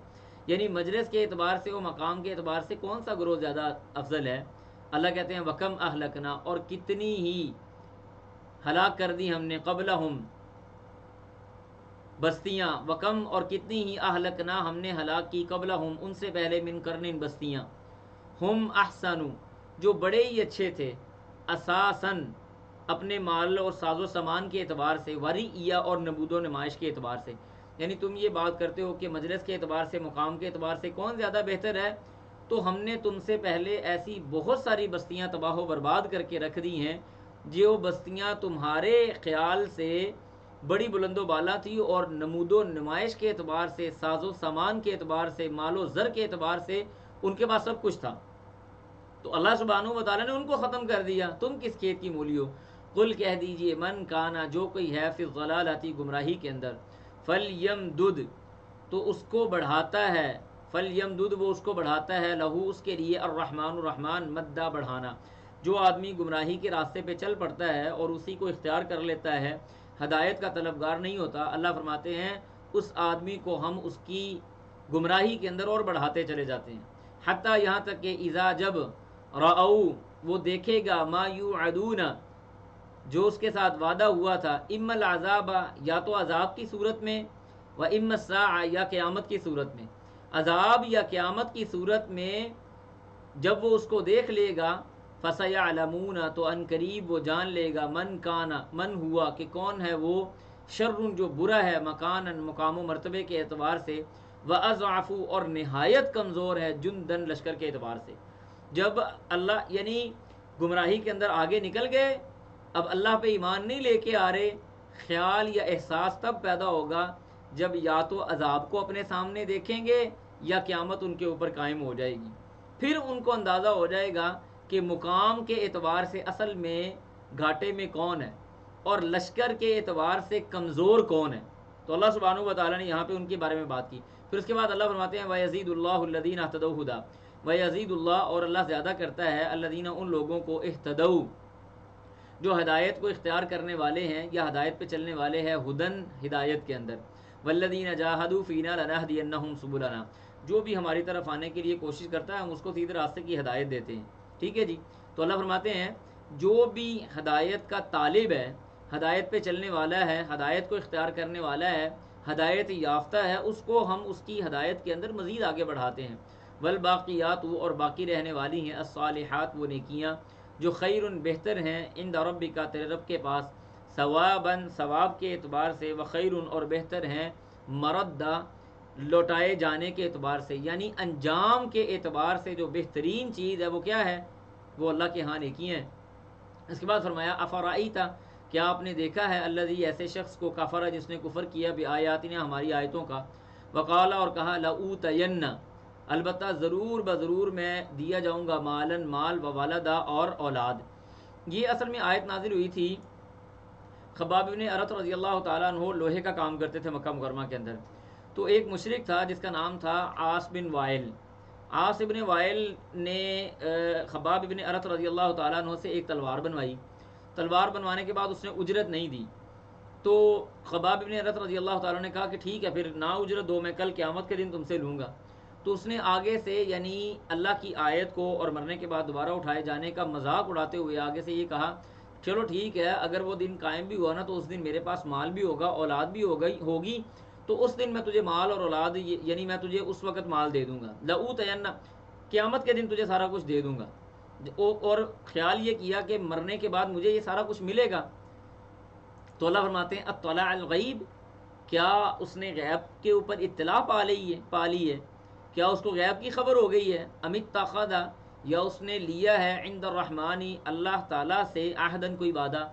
A: یعنی مجلس کے اعتبار سے اور مقام کے اعتبار سے کون سا گروہ زیادہ افضل ہے۔ اللہ کہتے ہیں وکم اہلکنا، اور کتنی ہی ہلاک کر دی ہم نے، قبلہم، بستیاں، وکم، اور کتنی ہی، اہلکنا، ہم نے ہلاک کی، قبلہم، ان سے پہلے، من قرن، بستیاں، ہم احسن، جو بڑے ہی اچھے تھے، اساساً، اپنے مال اور ساز و سامان کے اعتبار سے، ورعیہ، اور نبود و نمائش کے اعتبار سے، یعنی تم یہ بات کرتے ہو کہ مجلس کے اعتبار سے، مقام کے اعتبار سے کون زیادہ بہتر ہے، تو ہم نے تم سے پہلے ایسی بہت ساری بستیاں تباہ و برباد کر کے رکھ دی ہیں، جو بستیاں تمہارے خیال سے بڑی بلند و بالا تھی، اور نمود و نمائش کے اعتبار سے، ساز و سامان کے اعتبار سے، مال و زر کے اعتبار سے ان کے پاس سب کچھ تھا، تو اللہ سبحانہ و تعالیٰ نے ان کو ختم کر دیا، تم کس کھیت کی مولی ہو۔ قل، کہہ دیجئے، من کانا، جو کوئی ہے، فی الضلالۃ، گمراہی کے اندر، فلیمدد، تو اس کو بڑھاتا ہے، فلیمدد، وہ اس کو بڑھاتا ہے، لہو، اس کے لیے، الرحمن، الرحمن، مدہ، بڑھانا، جو آدمی گمراہی کے راستے پہ چل پڑتا ہے اور اسی کو اختیار کر لیتا ہے، ہدایت کا طلبگار نہیں ہوتا، اللہ فرماتے ہیں اس آدمی کو ہم اس کی گمراہی کے اندر اور بڑھاتے چلے جاتے ہیں، حتیٰ، یہاں تک کہ، اذا، جب، رأو، وہ دیکھے گا، ما یوعدون، جو اس کے ساتھ وعدہ ہوا تھا، اما العذاب، یا تو عذاب کی صورت میں، و اما الساعہ، یا قیامت کی صورت میں، عذاب یا قیامت کی صورت میں جب وہ اس کو دیکھ لے گا، فسیعلمون، تو ان قریب وہ جان لے گا، من ہوا، کہ کون ہے وہ، شر، جو برا ہے، مکانن، مقام و مرتبے کے اعتبار سے، واضعف، اور نہایت کمزور ہے، جندن، لشکر کے اعتبار سے۔ جب اللہ، یعنی گمراہی کے اندر آگے نکل گئے، اب اللہ پہ ایمان نہیں لے کے آ رہے، خیال یا احساس تب پیدا ہوگا جب یا تو عذاب کو اپنے سامنے دیکھیں گے یا قیامت ان کے اوپر قائم ہو جائے گی، پھر ان کو اندازہ ہو جائے گا کہ مقام کے اعتبار سے اصل میں گھاٹے میں کون ہے، اور لشکر کے اعتبار سے کمزور کون ہے. تو اللہ سبحانہ و تعالیٰ نے یہاں پہ ان کے بارے میں بات کی. پھر اس کے بعد اللہ فرماتے ہیں وَيَزِيدُ اللَّهُ الَّذِينَ اهْتَدَوْا هُدًى. وَيَزِيدُ اللَّهُ، اور اللہ زیادہ کرتا ہے الَّذِينَ ان لوگوں کو اهْتَدَوْا جو ہدایت کو اختیار کرنے والے ہیں یا ہدایت پہ چلنے والے ہیں، ہدن ہدایت کے اندر. وَالَّذِينَ جَاهَدُوا فِينَا لَنَهْدِيَنَّهُمْ سُبُلَنَا، جو بھی ہماری طرف آنے کے لیے کوشش کرتا ہے ہم اس کو سیدھے راستے کی ہدایت دیتے ہیں. ٹھیک ہے جی. تو اللہ فرماتے ہیں جو بھی ہدایت کا طالب ہے، ہدایت پہ چلنے والا ہے، ہدایت کو اختیار کرنے والا ہے، ہدایت یافتہ ہے، اس کو ہم اس کی ہدایت کے اندر مزید آگے بڑھاتے ہیں. والباقیات، اور باقی رہنے والی ہیں، الصالحات وہ نیکیاں جو خیر بہتر ہیں، عند ربک تیرے رب کے پاس، ثواباً ثواب کے اعتبار سے، وخیر اور بہتر ہیں مردہ لوٹائے جانے کے اعتبار سے، یعنی انجام کے اعتبار سے جو بہترین چیز ہے وہ کیا ہے؟ وہ اللہ کے ہاں نیکی ہیں. اس کے بعد فرمایا افرائیتا، کیا آپ نے دیکھا ہے، الذی ایسے شخص کو کفر جس نے کفر کیا بآیاتنا ہماری آیتوں کا، وقال اور کہا لأوتین، البتہ ضرور بضرور میں دیا جاؤں گا، مالن مال، و والدہ اور اولاد. یہ اصل میں آیت نازل ہوئی تھی خباب بن ارت رضی اللہ تعالیٰ عنہ لوہے کا کام کرتے تھے مکہ مکرمہ کے اندر. تو ایک مشرک تھا جس کا نام تھا عاص بن وائل. عاص بن وائل نے خباب بن ارت رضی اللہ تعالیٰ عنہ سے ایک تلوار بنوائی. تلوار بنوانے کے بعد اس نے اجرت نہیں دی. تو خباب بن ارت رضی اللہ تعالیٰ نے کہا کہ ٹھیک ہے پھر نا اجرت دو، میں کل قیامت کے دن تم سے لوں گا. تو اس نے آگے سے یعنی اللہ کی آیت کو اور مرنے کے بعد دوبارہ اٹھائے جانے کا مذاق اڑاتے ہوئے آگے سے یہ کہا چلو ٹھیک ہے اگر وہ دن قائم بھی ہوا نا تو اس دن میرے پاس مال بھی ہوگا، اولاد بھی ہوگی، تو اس دن میں تجھے مال اور اولاد یعنی میں تجھے اس وقت مال دے دوں گا. لأوتین، قیامت کے دن تجھے سارا کچھ دے دوں گا. اور خیال یہ کیا کہ مرنے کے بعد مجھے یہ سارا کچھ ملے گا. تو اللہ فرماتے ہیں اطلع الغیب، کیا اس نے غیب کے اوپر اطلاع پا لی ہے؟ کیا اس کو غیب کی خبر ہو گئی ہے؟ ام اتخذ، یا اس نے لیا ہے عند الرحمانی اللہ تعالیٰ سے عہدن، کوئی وعدہ،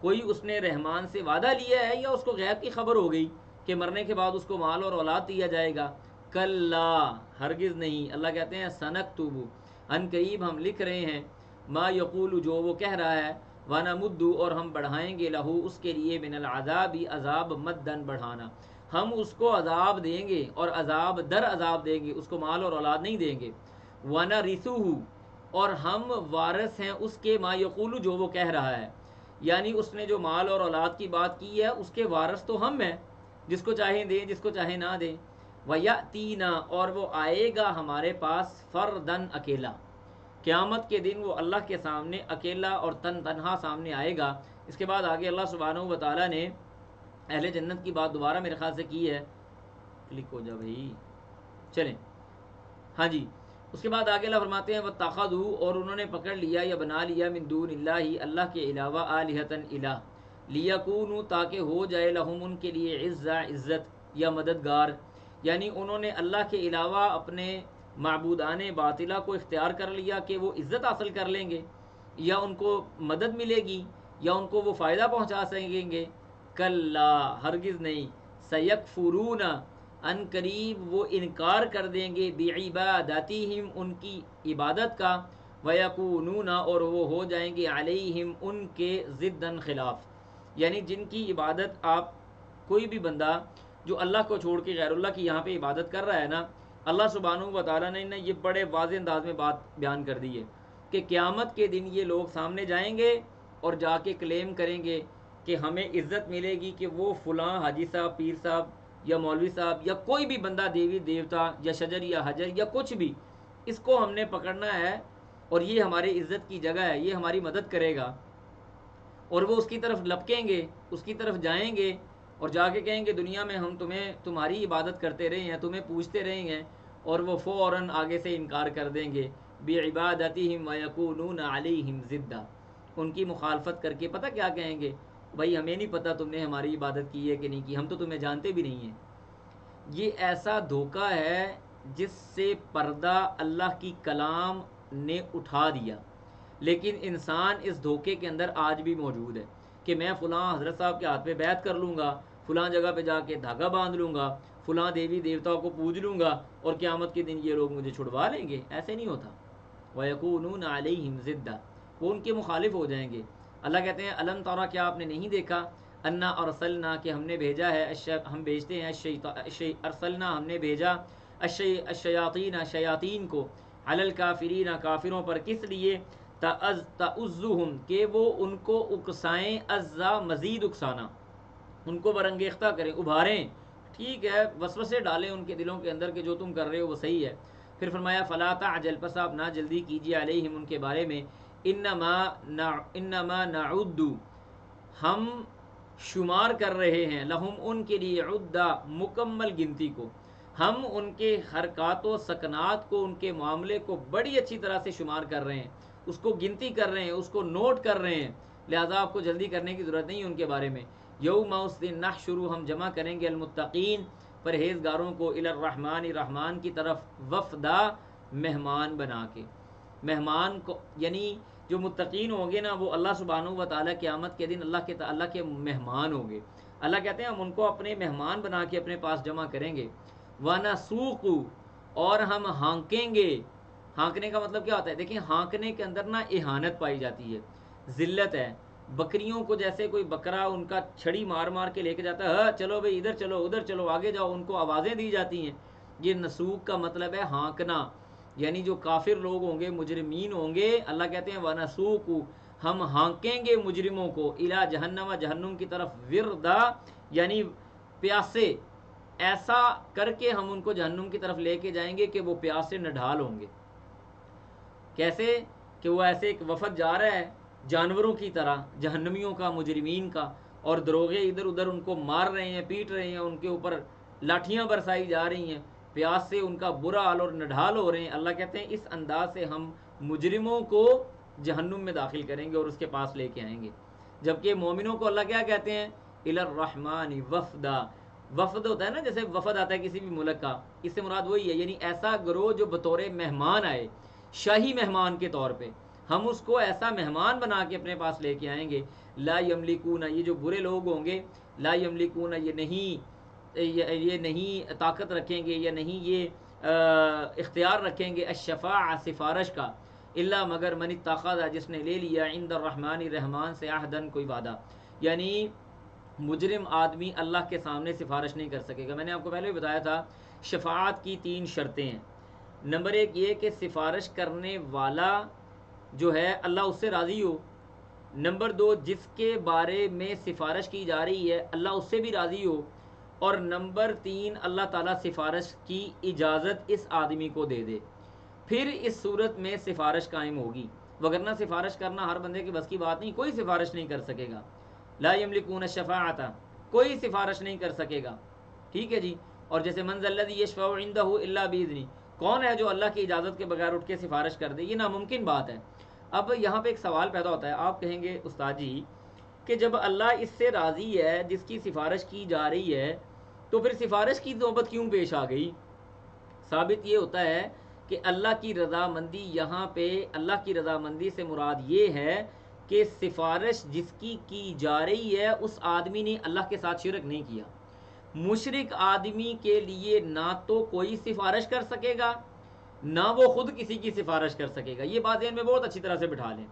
A: کوئی اس نے رحمان سے وعدہ لیا ہے، یا اس کو غیب کی خبر ہو گئی کہ مرنے کے بعد اس کو مال اور اولاد دیا جائے گا؟ کلا، ہرگز نہیں. اللہ کہتے ہیں سنکتب، ان قریب ہم لکھ رہے ہیں، ما یقول، جو وہ کہہ رہا ہے، ونمد، اور ہم بڑھائیں گے، لہو اس کے لیے، من العذاب، عذاب، مدن بڑھانا، ہم اس کو عذاب دیں گے اور عذاب در عذاب دیں گے، اس کو مال اور اولاد نہیں دیں گے. ونرثہ، اور ہم وارث ہیں اس کے، ما یقول، جو وہ کہہ رہا ہے، یعنی اس نے جو مال اور اولاد کی بات کی ہے اس کے وارث تو ہم ہیں، جس کو چاہیں دیں جس کو چاہیں نہ دیں. وَيَأْتِينَا، اور وہ آئے گا ہمارے پاس، فردن، اکیلا. قیامت کے دن وہ اللہ کے سامنے اکیلا اور تنہا سامنے آئے گا. اس کے بعد آگے اللہ سبحانہ و تعالیٰ نے اہل جنت کی بات دوبارہ میرے خیال سے کی ہے. کلک ہو جا بھائی، چلیں. ہاں جی، اس کے بعد آگے اللہ فرماتے ہیں وَاتَّخَذُوا، اور انہوں نے پکڑ لیا یا بنا لیا، من دون اللہ، اللہ کے علاوہ، آلہۃً، الہ، لیکونوا، تاکہ ہو جائے، لہم، ان کے لیے، عزت یا مددگار. یعنی انہوں نے اللہ کے علاوہ اپنے معبودان باطلہ کو اختیار کر لیا کہ وہ عزت حاصل کر لیں گے، یا ان کو مدد ملے گی، یا ان کو وہ فائدہ پہنچا سکیں گے. کلا، ہرگز نہیں. سیکفرون، ان قریب وہ انکار کر دیں گے، بعبادتہم، ان کی عبادت کا، ویکونون، اور وہ ہو جائیں گے، علیہم، ان کے، ضدن، خلاف. یعنی جن کی عبادت آپ، کوئی بھی بندہ جو اللہ کو چھوڑ کے غیر اللہ کی یہاں پہ عبادت کر رہا ہے نا، اللہ سبحانہ و تعالیٰ نے یہ بڑے واضح انداز میں بات بیان کر دی ہے کہ قیامت کے دن یہ لوگ سامنے جائیں گے اور جا کے کلیم کریں گے کہ ہمیں عزت ملے گی کہ وہ فلاں حاجی صاحب، پیر صاحب، یا مولوی صاحب، یا کوئی بھی بندہ، دیوی دیوتا یا شجر یا حجر یا کچھ بھی، اس کو ہم نے پکڑنا ہے اور یہ ہماری عزت کی جگہ ہے، یہ ہماری مدد کرے گا. اور وہ اس کی طرف لپکیں گے، اس کی طرف جائیں گے اور جا کے کہیں گے دنیا میں ہم تمہاری عبادت کرتے رہے ہیں، تمہیں پوجتے رہے ہیں، اور وہ فوراً آگے سے انکار کر دیں گے. بعبادتہم ویکونون علیہم ضدہ، ان کی مخالفت کر کے پتہ کیا کہیں گے؟ بھائی ہمیں نہیں پتہ تم نے ہماری عبادت کی ہے کہ نہیں کی، ہم تو تمہیں جانتے بھی نہیں ہیں. یہ ایسا دھوکہ ہے جس سے پردہ اللہ کی کلام نے اٹھا دیا. لیکن انسان اس دھوکے کے اندر آج بھی موجود ہے کہ میں فلاں حضرت صاحب کے ہاتھ پہ بیعت کر لوں گا، فلاں جگہ پہ جا کے دھاگا باندھ لوں گا، فلاں دیوی دیوتا کو پوج لوں گا، اور قیامت کے دن یہ لوگ مجھے چھڑوا لیں گے. ایسے نہیں ہوتا. وَيَكُونُونَ عَلَيْهِمْ ضِدًّا، وہ ان کے مخالف ہو جائیں گے. اللہ کہتے ہیں الم ترا، کیا آپ نے نہیں دیکھا، انا ارسلنا، کہ ہم نے بھیجا ہے، ہم بھیجتے ہیں، ارسلنا ہم نے بھیجا، الشیاطین شیاطین کو، علی الکافرین کافروں پر، کس لیے، تعزهم کہ وہ ان کو اکسائیں، عزا مزید اکسانا، ان کو برانگیختہ کریں، ابھاریں، ٹھیک ہے، وسوسے ڈالیں ان کے دلوں کے اندر کہ جو تم کر رہے ہو وہ صحیح ہے۔ پھر فرمایا فلا تعجل، پس آپ نہ جلدی کیجیے، علیہم ان کے بارے میں، انما نعد، ہم شمار کر رہے ہیں، لہم ان کے لیے، عدہ مکمل گنتی کو، ہم ان کے حرکات و سکنات کو، ان کے معاملے کو بڑی اچھی طرح سے شمار کر رہے ہیں، اس کو گنتی کر رہے ہیں، اس کو نوٹ کر رہے ہیں، لہذا آپ کو جلدی کرنے کی ضرورت نہیں ان کے بارے میں۔ یوم اس دن، نحشر ہم جمع کریں گے، المتقین پرہیزگاروں کو، الی الرحمن رحمان کی طرف، وفدا مہمان بنا کے، مہمان کو، یعنی جو متقین ہوں گے نا وہ اللہ سبحانہ و تعالیٰ قیامت کے دن اللہ کے مہمان ہوں گے۔ اللہ کہتے ہیں ہم ان کو اپنے مہمان بنا کے اپنے پاس جمع کریں گے، وَنَسُوقُ، اور ہم ہانکیں گے۔ ہانکنے کا مطلب کیا ہوتا ہے؟ دیکھیں ہانکنے کے اندر نا اہانت پائی جاتی ہے، ذلت ہے۔ بکریوں کو جیسے کوئی بکرا ان کا چھڑی مار مار کے لے کے جاتا ہے، ہاں چلو بھئی ادھر چلو ادھر چلو آگے جاؤ، ان کو آوازیں دی جاتی ہیں، یہ نسوق کا مطلب ہے ہانکنا، یعنی جو کافر لوگ ہوں گے، مجرمین ہوں گے، اللہ کہتے ہیں وَنَسُوقُ، ہم ہانکیں گے مجرموں کو، اِلیٰ جہنم، جہنم کی طرف، وِرْدًا، یعنی پیاسے، ایسا کر کے ہم ان کو جہنم کی طرف لے کے جائیں گے کہ وہ پیاسے نڈھال ہوں گے۔ کیسے کہ وہ ایسے ایک وفد جا رہا ہے جانوروں کی طرح، جہنمیوں کا، مجرمین کا، اور دروغے ادھر ادھر ان کو مار رہے ہیں، پیٹ رہے ہیں، ان کے اوپر لاٹھیاں برسائی جا رہی ہیں، پیاس سے ان کا برا حال اور نڈھال ہو رہے ہیں۔ اللہ کہتے ہیں اس انداز سے ہم مجرموں کو جہنم میں داخل کریں گے اور اس کے پاس لے کے آئیں گے، جبکہ مومنوں کو اللہ کیا کہتے ہیں، الی الرحمن وفدا، وفد ہوتا ہے نا، جیسے وفد آتا ہے کسی بھی ملک کا، اس سے مراد وہی ہے، یعنی ایسا گروہ جو بطور مہمان آئے، شاہی مہمان کے طور پہ، ہم اس کو ایسا مہمان بنا کے اپنے پاس لے کے آئیں گے۔ لا یملکون، یہ جو برے لوگ ہوں گے، لا یملکون، یہ نہیں طاقت رکھیں گے، یا نہیں یہ اختیار رکھیں گے، الشفاع، سفارش کا، الا مگر من اتخذ، جس نے لے لیا، عند الرحمن، رحمان سے، عہدن، کوئی وعدہ، یعنی مجرم آدمی اللہ کے سامنے سفارش نہیں کر سکے گا۔ میں نے آپ کو پہلے بھی بتایا تھا شفاعت کی 3 شرطیں ہیں۔ نمبر 1 یہ کہ سفارش کرنے والا جو ہے اللہ اس سے راضی ہو۔ نمبر 2 جس کے بارے میں سفارش کی جا رہی ہے اللہ اس سے بھی راضی ہو۔ اور نمبر 3 اللہ تعالیٰ سفارش کی اجازت اس آدمی کو دے دے، پھر اس صورت میں سفارش قائم ہوگی، وگرنہ سفارش کرنا ہر بندے کے بس کی بات نہیں، کوئی سفارش نہیں کر سکے گا۔ لا یملکون الشفاعۃ، کوئی سفارش نہیں کر سکے گا، ٹھیک ہے جی۔ اور جیسے من ذا الذی یشفع عندہ الا باذنہ، کون ہے جو اللہ کی اجازت کے بغیر اٹھ کے سفارش کر دے، یہ ناممکن بات ہے۔ اب یہاں پہ ایک سوال پیدا ہوتا ہے، آپ کہیں گے استاد جی کہ جب اللہ اس سے راضی ہے جس کی سفارش کی جا رہی ہے، تو پھر سفارش کی نوبت کیوں پیش آ گئی؟ ثابت یہ ہوتا ہے کہ اللہ کی رضامندی، یہاں پہ اللہ کی رضامندی سے مراد یہ ہے کہ سفارش جس کی جا رہی ہے اس آدمی نے اللہ کے ساتھ شرک نہیں کیا۔ مشرک آدمی کے لیے نہ تو کوئی سفارش کر سکے گا، نہ وہ خود کسی کی سفارش کر سکے گا۔ یہ بات ذہن میں بہت اچھی طرح سے بٹھا لیں۔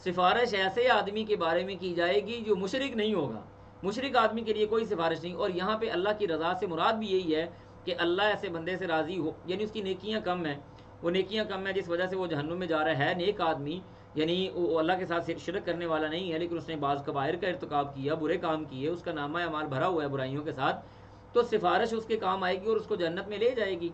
A: سفارش ایسے آدمی کے بارے میں کی جائے گی جو مشرک نہیں ہوگا، مشرک آدمی کے لیے کوئی سفارش نہیں۔ اور یہاں پہ اللہ کی رضا سے مراد بھی یہی ہے کہ اللہ ایسے بندے سے راضی ہو، یعنی اس کی نیکیاں کم ہیں، وہ نیکیاں کم ہیں جس وجہ سے وہ جہنم میں جا رہا ہے، نیک آدمی، یعنی وہ اللہ کے ساتھ شرک کرنے والا نہیں ہے، لیکن اس نے بعض کبائر کا ارتکاب کیا، برے کام کیے، اس کا نامہ اعمال بھرا ہوا ہے برائیوں کے ساتھ، تو سفارش اس کے کام آئے گی اور اس کو جنت میں لے جائے گی۔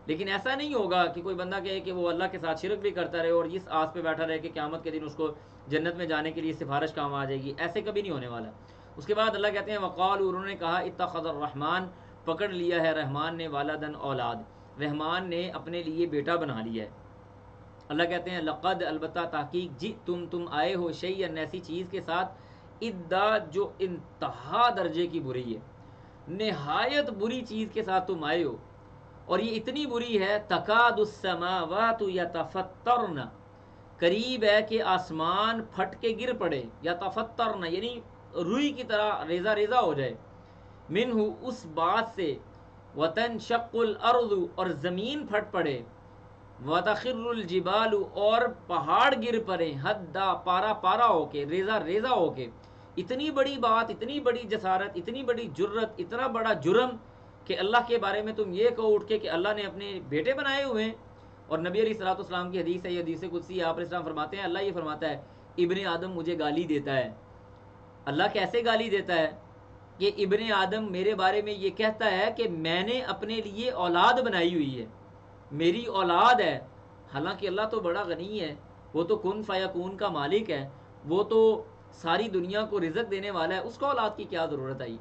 A: لیکن ایسا نہیں ہوگا کہ کوئی بندہ کہے کہ وہ اللہ کے ساتھ شرک بھی کرتا رہے اور اس آس پہ بیٹھا رہے کہ قیامت کے دن اس کو جنت میں جانے کے لیے سفارش کام آ جائے گی، ایسے کبھی نہیں ہونے والا۔ اس کے بعد اللہ کہتے ہیں وقالوا، انہوں نے کہا اتخذ الرحمن، پکڑ لیا ہے رحمان نے، ولدن، اولاد، رحمان نے اپنے لیے بیٹا بنا لیا ہے۔ اللہ کہتے ہیں لقد، البتہ تحقیق، جی تم آئے ہو، شیئن، ایسی چیز کے ساتھ، ادا، جو انتہا درجے کی بری ہے، نہایت بری چیز کے ساتھ تم آئے ہو، اور یہ اتنی بری ہے تکاد السماوات یتفطرن، قریب ہے کہ آسمان پھٹ کے گر پڑے، یتفطرن یعنی روئی کی طرح ریزہ ریزہ ہو جائے، منہ، اس بات سے، وتنشق الارض، اور زمین پھٹ پڑے، وَتَخِرُّ الْجِبَالُ اور پہاڑ گر پڑے حدا پارا پارا ہو کے ریزہ ریزہ ہو کے. اتنی بڑی بات، اتنی بڑی جسارت، اتنی بڑی جرت، اتنا بڑا جرم کہ اللہ کے بارے میں تم یہ کہو اٹھ کے کہ اللہ نے اپنے بیٹے بنائے ہوئے ہیں. اور نبی علیہ الصلوۃ والسلام کی حدیث ہے، یہ حدیث قدسی ہے، آپ علیہ السلام فرماتے ہیں اللہ یہ فرماتا ہے ابن آدم مجھے گالی دیتا ہے. اللہ کیسے گالی دیتا ہے کہ ابن آدم میرے بارے میں یہ کہتا ہے کہ میں نے اپنے لیے اولاد بنائی ہوئی ہے، میری اولاد ہے. حالانکہ اللہ تو بڑا غنی ہے، وہ تو کن فیکون کا مالک ہے، وہ تو ساری دنیا کو رزق دینے والا ہے، اس کو اولاد کی کیا ضرورت آئی؟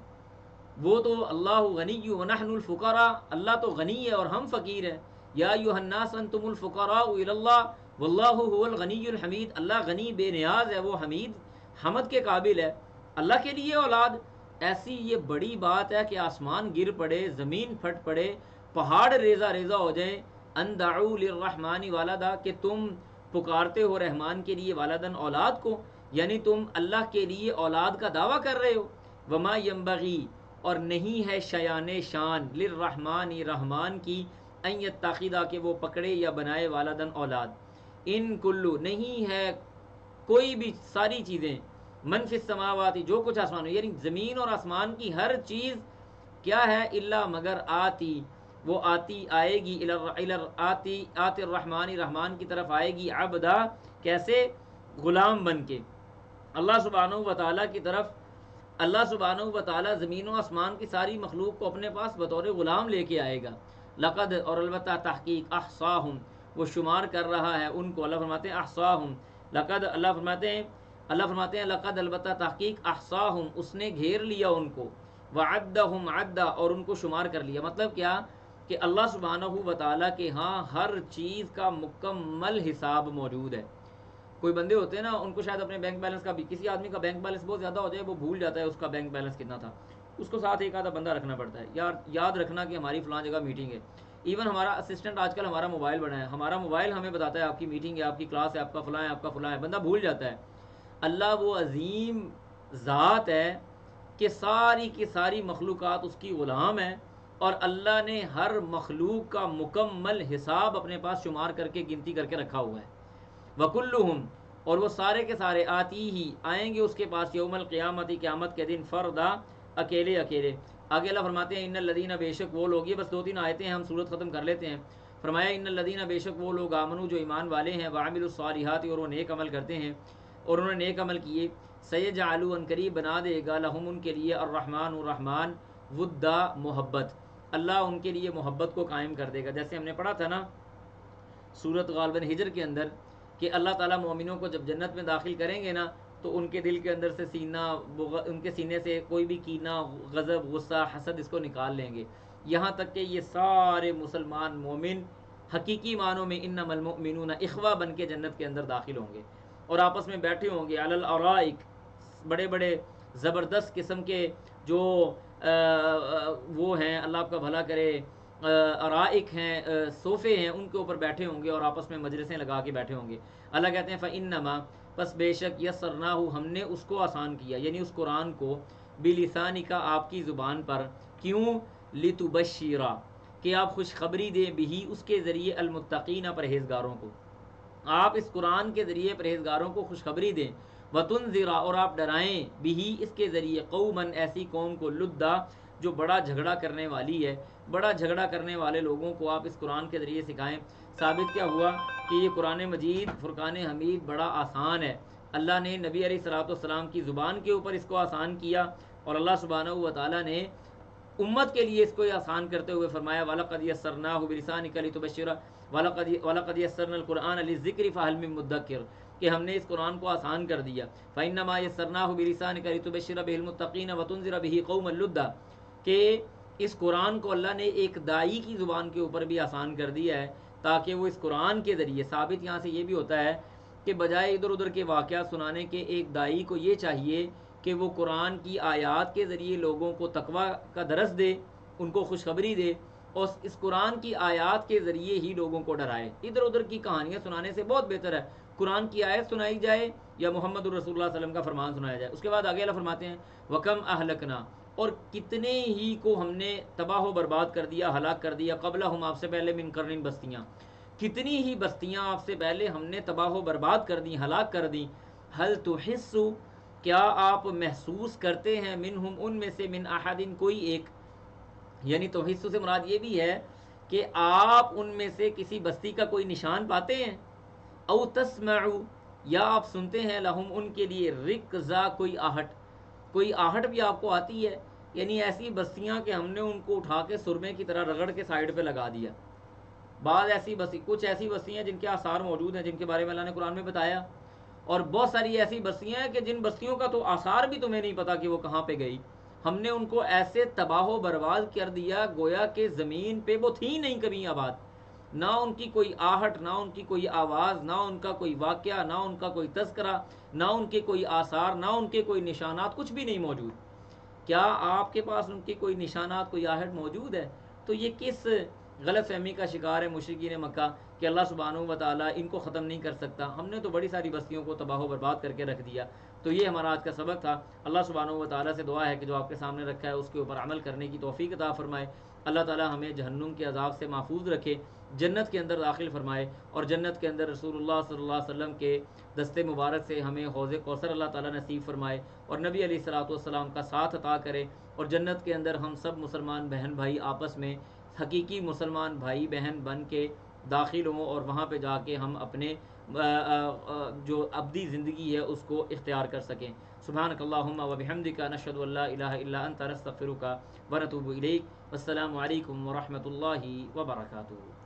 A: وہ تو اللہ غنی ونحن الفقراء، اللہ تو غنی ہے اور ہم فقیر ہیں. یا ایھا الناس انتم الفقراء الی اللہ واللہ هو الغنی الحمید. اللہ غنی بے نیاز ہے، وہ حمید حمد کے قابل ہے. اللہ کے لیے اولاد ایسی یہ بڑی بات ہے کہ آسمان گر پڑے، زمین پھٹ پڑے، پہاڑ ریزہ ریزہ ہو جائیں. ان دعوا للرحمن ولدا کہ تم پکارتے ہو رحمان کے لیے والدن اولاد کو، یعنی تم اللہ کے لیے اولاد کا دعویٰ کر رہے ہو. وما ینبغی اور نہیں ہے شیان شان للرحمن رحمان کی ان یتخذا کہ وہ پکڑے یا بنائے والدن اولاد. ان کلو نہیں ہے کوئی بھی ساری چیزیں، من فی السماوات جو کچھ آسمان یعنی زمین اور آسمان کی ہر چیز کیا ہے، الا مگر آتی وہ آتی آئے گی آتی الرحمن رحمان کی طرف آئے گی عبدا کیسے غلام بن کے اللہ سبحانہ و تعالیٰ کی طرف. اللہ سبحانہ و تعالیٰ زمین و آسمان کی ساری مخلوق کو اپنے پاس بطور غلام لے کے آئے گا. لقد اور البتہ تحقیق احصاہم وہ شمار کر رہا ہے ان کو. اللہ فرماتے ہیں احصاہم لقد اللہ فرماتے ہیں لقد البتہ تحقیق احصاہم اس نے گھیر لیا ان کو، وعدہم عدا اور ان کو شمار کر لیا. مطلب کیا کہ اللہ سبحانہ و تعالیٰ کے ہاں ہر چیز کا مکمل حساب موجود ہے. کوئی بندے ہوتے ہیں نا ان کو شاید اپنے بینک بیلنس کا بھی، کسی آدمی کا بینک بیلنس بہت زیادہ ہو جائے وہ بھول جاتا ہے اس کا بینک بیلنس کتنا تھا، اس کو ساتھ ایک آدھا بندہ رکھنا پڑتا ہے، یار یاد رکھنا کہ ہماری فلاں جگہ میٹنگ ہے. ایون ہمارا اسسٹنٹ آج کل ہمارا موبائل بنا ہے، ہمارا موبائل ہمیں بتاتا ہے آپ کی میٹنگ ہے، آپ کی کلاس ہے، آپ کا فلاں ہے، آپ کا فلاں ہے، بندہ بھول جاتا ہے. اللہ وہ عظیم ذات ہے کہ ساری کی ساری مخلوقات اس کی غلام ہے، اور اللہ نے ہر مخلوق کا مکمل حساب اپنے پاس شمار کر کے گنتی کر کے رکھا ہوا ہے. وکلہم اور وہ سارے کے سارے آتی ہی آئیں گے اس کے پاس یوم القیامت قیامت کے دن فردا اکیلے اکیلے. آگے اللہ فرماتے ہیں ان الذین بے شک وہ لوگ، یہ بس 2-3 آیتیں ہیں ہم سورت ختم کر لیتے ہیں. فرمایا ان الذین بے شک وہ لوگ آمنو جو ایمان والے ہیں، وعملوا الصالحات اور وہ نیک عمل کرتے ہیں اور انہوں نے نیک عمل کیے، سیجعل ان قریب بنا دے گا لہم ان کے لیے الرحمن الرحمان ودا محبت، اللہ ان کے لیے محبت کو قائم کر دے گا. جیسے ہم نے پڑھا تھا نا سورت غالباً ہجر کے اندر کہ اللہ تعالیٰ مومنوں کو جب جنت میں داخل کریں گے نا تو ان کے دل کے اندر سے ان کے سینے سے کوئی بھی کینہ، غضب، غصہ، حسد اس کو نکال لیں گے، یہاں تک کہ یہ سارے مسلمان مومن حقیقی معنوں میں انما المؤمنون اخوہ بن کے جنت کے اندر داخل ہوں گے اور آپس میں بیٹھے ہوں گے علی الارائک، بڑے بڑے زبردست قسم کے جو وہ ہیں اللہ آپ کا بھلا کرے ارائک ہیں، صوفے ہیں، ان کے اوپر بیٹھے ہوں گے اور آپس میں مجلسیں لگا کے بیٹھے ہوں گے. اللہ کہتے ہیں فَإِنَّمَا پس بے شک یسرناہ ہم نے اس کو آسان کیا، یعنی اس قرآن کو بِلِسَانِکَ آپ کی زبان پر. کیوں؟ لِتُبَشِّرَ کہ آپ خوشخبری دیں بِہِ اس کے ذریعے المتقین پرہیزگاروں کو، آپ اس قرآن کے ذریعے پرہیزگاروں کو خوشخبری دیں. وَتُنذِرَ اور آپ ڈرائیں بِہِ اس کے ذریعے قوماً ایسی قوم کو لُدَّا جو بڑا جھگڑا کرنے والی ہے، بڑا جھگڑا کرنے والے لوگوں کو آپ اس قرآن کے ذریعے سکھائیں. ثابت کیا ہوا کہ یہ قرآن مجید فرقان حمید بڑا آسان ہے. اللہ نے نبی علیہ الصلوۃ والسلام کی زبان کے اوپر اس کو آسان کیا اور اللہ سبحانہ و تعالیٰ نے امت کے لیے اس کو آسان کرتے ہوئے فرمایا وَلَقَدْ يَسَّرْنَاهُ بِلِسَانِكَ لِتُبَشِّرَ وَلَقَدْ يَسَّرْنَا الْقُرْآنَ لِلذِّكْرِ فَهَلْ مِن مُدَّكِرٍ کہ ہم نے اس قرآن کو آسان کر دیا. فَإِنَّمَا يَسَّرْنَاهُ بِلِسَانِكَ لِتُبَشِّرَ بِهِ الْمُتَّقِينَ وَتُنذِرَ بِهِ قَوْمًا لُدًّا کہ اس قرآن کو اللہ نے ایک دائی کی زبان کے اوپر بھی آسان کر دیا ہے تاکہ وہ اس قرآن کے ذریعے ثابت یہاں سے یہ بھی ہوتا ہے کہ بجائے ادھر ادھر کے واقعات سنانے کے ایک دائی کو یہ چاہیے کہ وہ قرآن کی آیات کے ذریعے لوگوں کو تقویٰ کا درس دے، ان کو خوشخبری دے اور اس قرآن کی آیات کے ذریعے ہی لوگوں کو ڈرائے. ادھر ادھر کی کہانیاں سنانے سے بہت بہتر ہے قرآن کی آیت سنائی جائے یا محمد الرسول اللہ صلی اللہ علیہ وسلم کا فرمان سنایا جائے. اس کے بعد آگے اللہ فرماتے ہیں وَكَمْ أَهْلَكْنَا اور کتنے ہی کو ہم نے تباہ و برباد کر دیا، ہلاک کر دیا قبلہم آپ سے پہلے من قرن بستیاں. کتنی ہی بستیاں آپ سے پہلے ہم نے تباہ و برباد کر دیں، ہلاک کر دیں. حل تحس، کیا آپ محسوس کرتے ہیں، منہم ان میں سے، من احد کوئی ایک. یعنی تحس سے مراد یہ بھی ہے کہ آپ ان میں سے کسی بستی کا کوئی نشان پاتے ہیں. او تسمعو، یا آپ سنتے ہیں، لہم ان کے لیے، رکزا کوئی آہٹ، کوئی آہٹ بھی آپ کو آتی ہے. یعنی ایسی بستیاں کہ ہم نے ان کو اٹھا کے سرمے کی طرح رگڑ کے سائڈ پہ لگا دیا. بعض ایسی بستی، کچھ ایسی بستیاں جن کے آثار موجود ہیں، جن کے بارے میں اللہ نے قرآن میں بتایا، اور بہت ساری ایسی بستیاں ہیں کہ جن بستیوں کا تو آثار بھی تمہیں نہیں پتا کہ وہ کہاں پہ گئی. ہم نے ان کو ایسے تباہ و برباد کر دیا گویا کہ زمین پہ وہ تھی نہیں کبھی آباد. نہ ان کی کوئی آہٹ، نہ ان کی کوئی آواز، نہ ان کا کوئی واقعہ، نہ ان کا کوئی تذکرہ، نہ ان کے کوئی آثار، نہ ان کے کوئی نشانات، کچھ بھی نہیں موجود. کیا آپ کے پاس ان کے کوئی نشانات، کوئی آہٹ موجود ہے؟ تو یہ کس غلط فہمی کا شکار ہے مشرکین مکہ کہ اللہ سبحانہ و تعالیٰ ان کو ختم نہیں کر سکتا. ہم نے تو بڑی ساری بستیوں کو تباہ و برباد کر کے رکھ دیا. تو یہ ہمارا آج کا سبق تھا. اللہ سبحانہ و تعالیٰ سے دعا ہے کہ جو آپ کے سامنے رکھا ہے اس کے اوپر عمل کرنے کی توفیق عطا فرمائے. اللہ تعالیٰ ہمیں جہنم کے عذاب سے محفوظ رکھے، جنت کے اندر داخل فرمائے، اور جنت کے اندر رسول اللہ صلی اللہ علیہ وسلم کے دستے مبارک سے ہمیں حوض کوثر اللہ تعالیٰ نصیب فرمائے، اور نبی علیہ الصلوۃ والسلام کا ساتھ عطا کرے، اور جنت کے اندر ہم سب مسلمان بہن بھائی آپس میں حقیقی مسلمان بھائی بہن بن کے داخل ہوں، اور وہاں پہ جا کے ہم اپنے جو ابدی زندگی ہے اس کو اختیار کر سکیں. سبحانک اللہم و بحمدک، نشہد ان لا الہ الا انت، نستغفرک و نتوب الیک. والسلام علیکم ورحمۃ اللہ وبرکاتہ.